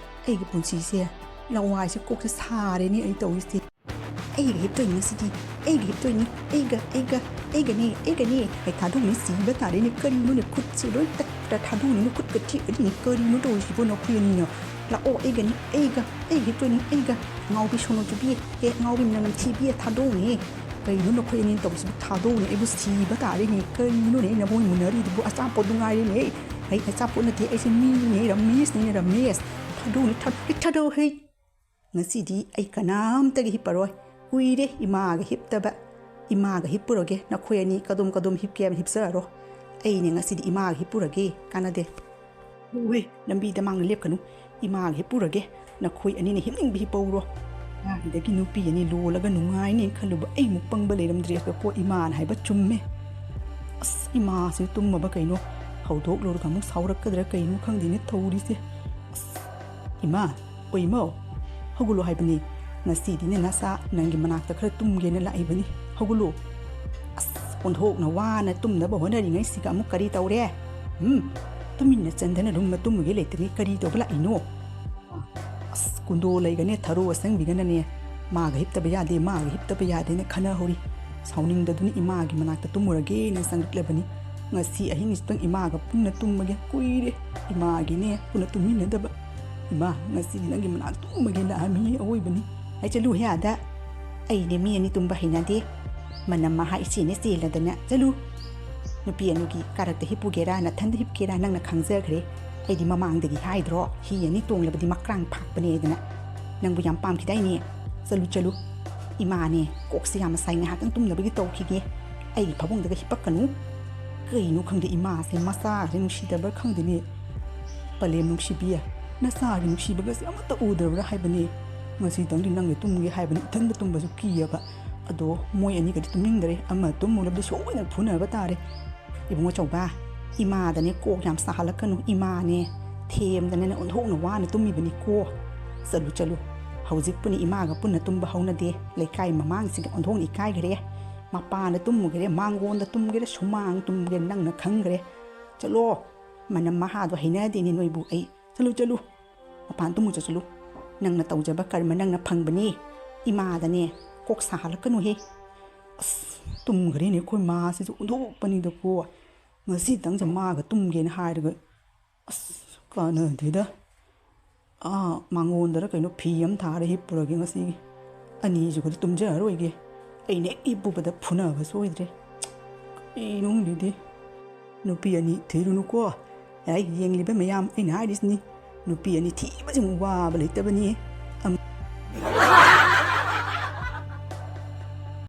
S2: ꯑꯩꯒꯤ ꯄꯨꯟꯁꯤꯁꯦ ꯂꯋꯥꯏꯁꯦ ꯀꯣꯛꯁꯦ ꯁꯥꯔꯦꯅꯦ ꯑꯩ ꯇꯧꯔꯤꯁꯦ ꯑꯩꯒ ꯍꯤꯞꯇꯣꯏꯅꯤ ꯉꯁꯤꯗꯤ ꯑꯩꯒ ꯍꯤꯞꯇꯣꯏꯅꯤ ꯑꯩꯒꯅꯦ ꯑꯩ ꯊꯥꯗꯣꯛꯅꯤ ꯁꯤꯕ ꯇꯥꯔꯦꯅꯦ ꯀꯔꯤꯅꯣꯅꯦ ꯈꯨꯠꯁꯦ ꯂꯣꯏ ꯇꯠꯄ꯭ꯔꯥ ꯊꯥꯗꯣꯛꯅꯤꯅ ꯈꯨꯠꯀ ꯊꯦꯛꯑꯗꯤꯅꯦ ꯀꯔꯤꯅꯣ ꯇꯧꯔꯤꯁꯤꯕꯣ ꯅꯈꯣꯏ ꯑꯅꯤꯅ ꯂꯥꯛꯑꯣ ꯑꯩꯒ ꯍꯤꯞꯇꯣꯏꯅꯤ ꯉꯥꯎꯕꯤ ꯁꯣꯅꯣ ꯆꯨꯕꯤ ꯉꯥꯎꯕꯤ ꯃꯅꯝ ꯊꯤꯕꯤ ꯊꯥꯗꯣꯛꯅꯤ ꯀꯔꯤꯅꯣ ꯅꯈꯣꯏ ꯑꯅꯤꯅ ꯇꯧꯔꯤꯁꯤꯕꯨ ꯊꯥꯗꯣꯛꯅꯤ ꯑꯩꯕꯨ ꯁꯤꯕ ꯇꯥꯔꯦꯅꯦ ꯀꯔꯤꯅꯣꯅꯦ ꯑꯩꯅ ꯃꯣꯏ ꯃꯨꯟꯅꯔꯤꯗꯨꯕꯨ ꯑꯆꯥꯄꯣꯠ ꯉꯥꯏꯔꯦꯅꯦ ꯑꯩ ꯑꯆꯥꯄꯣꯠ ꯅꯠꯇꯦ ꯑꯩꯁꯦ ꯃꯤꯅꯦ ꯔꯃꯦꯁ ꯊꯥꯗꯣꯛ ꯉꯁꯤꯗꯤ ꯑꯩ ꯀꯅꯥꯝꯇꯒꯤ ꯍꯤꯞꯄꯔꯣꯏ ꯀꯨꯏꯔꯦ ꯏꯃꯥꯒ ꯍꯤꯞꯇꯕ ꯏꯃꯥꯒ ꯍꯤꯞꯄꯨꯔꯒꯦ ꯅꯈꯣꯏ ꯑꯅꯤ ꯀꯗꯣꯝ ꯍꯤꯞꯀꯦ ꯍꯥꯏꯕ ꯍꯤꯞꯆꯔꯣ ꯑꯩꯅꯦ ꯉꯁꯤꯗꯤ ꯏꯃꯥꯒ ꯍꯤꯞꯄꯨꯔꯒꯦ ꯀꯥꯟꯅꯗꯦ ꯎꯏ ꯂꯝꯕꯤꯗ ꯃꯥꯡꯅ ꯂꯦꯞꯀꯅꯨ ꯏꯃꯥꯒ ꯍꯤꯞꯄꯨꯔꯒꯦ ꯅꯈꯣꯏ ꯑꯅꯤꯅ ꯍꯤꯞꯅꯤꯡꯕ ꯍꯤꯞꯄꯧꯔꯣ ꯗꯒꯤ ꯅꯨꯄꯤ ꯑꯅꯤ ꯂꯣꯜꯂꯒ ꯅꯨꯡꯉꯥꯏꯅꯤ ꯈꯜꯂꯨꯕ ꯑꯩꯃꯨꯛ ꯄꯪꯕ ꯂꯩꯔꯝꯗ꯭ꯔꯦꯀꯣ ꯏꯃꯥꯅ ꯍꯥꯏꯕ ꯆꯨꯝꯃꯦ ꯑꯁ ꯏꯃꯥꯁꯦ ꯇꯨꯝꯃꯕ ꯀꯩꯅꯣ ꯍꯧꯗꯣꯛꯂꯨꯔꯒ ꯑꯃꯨꯛ ꯁꯥꯎꯔꯛꯀꯗ꯭ꯔꯥ ꯀꯩꯅꯣ ꯈꯪꯗꯦꯅꯦ ꯊꯧꯔꯤꯁꯦ ꯑꯁ ꯏꯃꯥ ꯏꯃꯧ ꯍꯧꯒꯠꯂꯣ ꯍꯥꯏꯕꯅꯤ ꯉꯁꯤꯗꯤꯅꯦ ꯅꯆꯥ ꯅꯪꯒꯤ ꯃꯅꯥꯛꯇ ꯈꯔ ꯇꯨꯝꯒꯦꯅ ꯂꯥꯛꯏꯕꯅꯤ ꯍꯧꯒꯠꯂꯣ ꯑꯁ ꯑꯣꯟꯊꯣꯛꯅ ꯋꯥꯅ ꯇꯨꯝꯅꯕ ꯍꯣꯠꯅꯔꯤꯉꯩꯁꯤꯒ ꯑꯃꯨꯛ ꯀꯔꯤ ꯇꯧꯔꯦ ꯇꯨꯃꯤꯟꯅ ꯆꯟꯗꯅ ꯔꯨꯝꯗ ꯇꯨꯝꯃꯒꯦ ꯂꯩꯇꯉꯩ ꯀꯔꯤ ꯇꯧꯕ ꯂꯥꯛꯏꯅꯣ ꯑꯁ ꯀꯨꯟꯗꯣ ꯂꯩꯒꯅꯦ ꯊꯔꯣ ꯑꯁꯪꯕꯤꯒꯅꯅꯦ ꯃꯥꯒ ꯍꯤꯞꯇꯕ ꯌꯥꯗꯦꯅ ꯈꯟꯅꯍꯧꯔꯤ ꯁꯥꯎꯅꯤꯡꯗꯗꯨꯅ ꯏꯃꯥꯒꯤ ꯃꯅꯥꯛꯇ ꯇꯨꯝꯃꯨꯔꯒꯦꯅ ꯆꯪꯂꯛꯂꯕꯅꯤ ꯉꯁꯤ ꯑꯍꯤꯡꯁꯤꯇꯪ ꯏꯃꯥꯒ ꯄꯨꯟꯅ ꯇꯨꯝꯃꯒꯦ ꯀꯨꯏꯔꯦ ꯏꯃꯥꯒꯤꯅꯦ ꯄꯨꯟꯅ ꯇꯨꯝꯃꯤꯟꯅꯗꯕ ꯏꯃꯥ ꯉꯁꯤꯗꯤ ꯅꯪꯒꯤ ꯃꯅꯥꯛꯇ ꯇꯨꯝꯃꯒꯦ ꯂꯥꯛꯑꯝꯃꯤ ꯑꯋꯣꯏꯕꯅꯤ ꯑꯩ ꯆꯠꯂꯨ ꯍꯦ ꯑꯩꯅꯦ ꯃꯤ ꯑꯅꯤ ꯇꯨꯝꯕ ꯍꯩꯅꯗꯦ ꯃꯅꯝ ꯃꯍꯥ ꯏꯆꯦꯅ ꯆꯦꯜꯂꯗꯅ ꯆꯠꯂꯨ ꯅꯨꯄꯤ ꯑꯅꯤꯒꯤ ꯀꯥꯔꯛꯇ ꯍꯤꯞꯄꯨꯒꯦꯔꯥ ꯅꯊꯟꯗ ꯍꯤꯞꯀꯦꯔꯥ ꯅꯪꯅ ꯈꯪꯖꯈ꯭ꯔꯦ ꯑꯩꯗꯤ ꯃꯃꯥꯡꯗꯒꯤ ꯍꯥꯏꯗ꯭ꯔꯣ ꯍꯤ ꯑꯅꯤ ꯇꯣꯡꯂꯕꯗꯤ ꯃꯀ꯭ꯔꯥꯡ ꯐꯥꯛꯄꯅꯦꯗꯅ ꯅꯪꯕꯨ ꯌꯥꯝ ꯄꯥꯝꯈꯤꯗꯥꯏꯅꯦ ꯆꯠꯂꯨ ꯏꯃꯥꯅꯦ ꯀꯣꯛꯁꯦ ꯌꯥꯝ ꯁꯥꯏ ꯉꯥꯏꯍꯥꯛꯇꯪ ꯇꯨꯝꯅꯕꯒꯤ ꯇꯧꯈꯤꯒꯦ ꯑꯩꯒꯤ ꯐꯃꯨꯡꯗꯒ ꯍꯤꯞꯄꯛꯀꯅꯨ ꯀꯩꯅꯣ ꯈꯪꯗꯦ ꯏꯃꯥꯁꯦ ꯃꯆꯥꯁꯦ ꯅꯨꯡꯁꯤꯗꯕ꯭ꯔꯥ ꯈꯪꯗꯦꯅꯦ ꯄꯂꯦꯝ ꯅꯨꯡꯁꯤꯕꯤ ꯅꯆꯥꯒꯤ ꯅꯨꯡꯁꯤꯕꯒꯁꯦ ꯑꯃꯠꯇ ꯎꯗꯕ꯭ꯔꯥ ꯍꯥꯏꯕꯅꯤ ꯉꯁꯤꯇꯪꯗꯤ ꯅꯪꯒ ꯇꯨꯝꯒꯦ ꯍꯥꯏꯕꯅꯤ ꯏꯊꯟꯗ ꯇꯨꯝꯕꯁꯨ ꯀꯤꯌꯦꯕ ꯑꯗꯣ ꯃꯣꯏ ꯑꯅꯤꯒꯗꯤ ꯇꯨꯝꯅꯤꯡꯗ꯭ꯔꯦ ꯑꯃ ꯇꯨꯝꯃꯨꯔꯕꯗꯤ ꯁꯣꯏꯅ ꯐꯨꯅꯕ ꯇꯥꯔꯦ ꯏꯕꯨꯡꯉꯣ ꯆꯧꯕ ꯏꯃꯥꯗꯅꯦ ꯀꯣꯛ ꯌꯥꯝ ꯁꯥꯍꯜꯂꯛꯀꯅꯨ ꯏꯃꯥꯅꯦ ꯊꯦꯝꯗꯅꯅꯦ ꯑꯣꯟꯊꯣꯛꯅ ꯋꯥꯅ ꯇꯨꯝꯃꯤꯕꯅꯤꯀꯣ ꯆꯠꯂꯨ ꯍꯧꯖꯤꯛꯄꯨꯅꯤ ꯏꯃꯥꯒ ꯄꯨꯟꯅ ꯇꯨꯝꯕ ꯍꯧꯅꯗꯦ ꯂꯩꯀꯥꯏ ꯃꯃꯥꯡꯁꯤꯒ ꯑꯣꯟꯊꯣꯛꯅ ꯏꯀꯥꯏꯈ꯭ꯔꯦ ꯃꯄꯥꯟꯗ ꯇꯨꯝꯃꯨꯒꯦꯔꯦ ꯃꯥꯡꯒꯣꯟꯗ ꯇꯨꯝꯒꯦꯔꯦ ꯁꯨꯃꯥꯡ ꯇꯨꯝꯒꯦꯔꯦ ꯅꯪꯅ ꯈꯪꯈ꯭ꯔꯦ ꯆꯠꯂꯣ ꯃꯅꯝ ꯃꯍꯥꯗꯣ ꯍꯩꯅꯗꯦꯅꯦ ꯅꯣꯏꯕꯨ ꯑꯩ ꯆꯠꯂꯨ ꯃꯄꯥꯟ ꯇꯨꯝꯃꯨ ꯆꯠꯂꯨ ꯅꯪꯅ ꯇꯧꯖꯕ ꯀꯔꯃ ꯅꯪꯅ ꯐꯪꯕꯅꯤ ꯏꯃꯥꯗꯅꯦ ꯀꯣꯛ ꯁꯥꯍꯜꯂꯛꯀꯅꯨꯍꯦ ꯑꯁ ꯇꯨꯝꯈ꯭ꯔꯦꯅꯦ ꯑꯩꯈꯣꯏ ꯃꯥꯁꯤꯁꯨ ꯑꯣꯟꯊꯣꯛꯄꯅꯤꯗꯀꯣ ꯉꯁꯤꯇꯪꯁꯦ ꯃꯥꯒ ꯇꯨꯝꯒꯦꯅ ꯍꯥꯏꯔꯒ ꯑꯁ ꯀꯥꯟꯅꯗꯦꯗ ꯃꯥꯡꯒꯣꯟꯗꯔ ꯀꯩꯅꯣ ꯐꯤ ꯑꯃ ꯊꯥꯔ ꯍꯤꯞꯄꯨꯔꯒꯦ ꯉꯁꯤꯒꯤ ꯑꯅꯤꯁꯨꯒꯗꯤ ꯇꯨꯝꯖꯔꯔꯣꯏꯒꯦ ꯑꯩꯅ ꯍꯦꯛ ꯍꯤꯞꯄꯨꯕꯗ ꯐꯨꯅꯕ ꯁꯣꯏꯗ꯭ꯔꯦ ꯀꯩꯅꯣꯡꯗꯨꯗꯤ ꯅꯨꯄꯤ ꯑꯅꯤ ꯊꯤꯔꯨꯅꯨꯀꯣ ꯌꯦꯡꯂꯤꯕ ꯃꯌꯥꯝ ꯑꯩꯅ ꯍꯥꯏꯔꯤꯁꯤꯅꯤ ꯅꯨꯄꯤ ꯑꯅꯤ ꯊꯤꯕꯁꯤꯃꯨꯛ ꯋꯥꯕ ꯂꯩꯇꯕꯅꯤ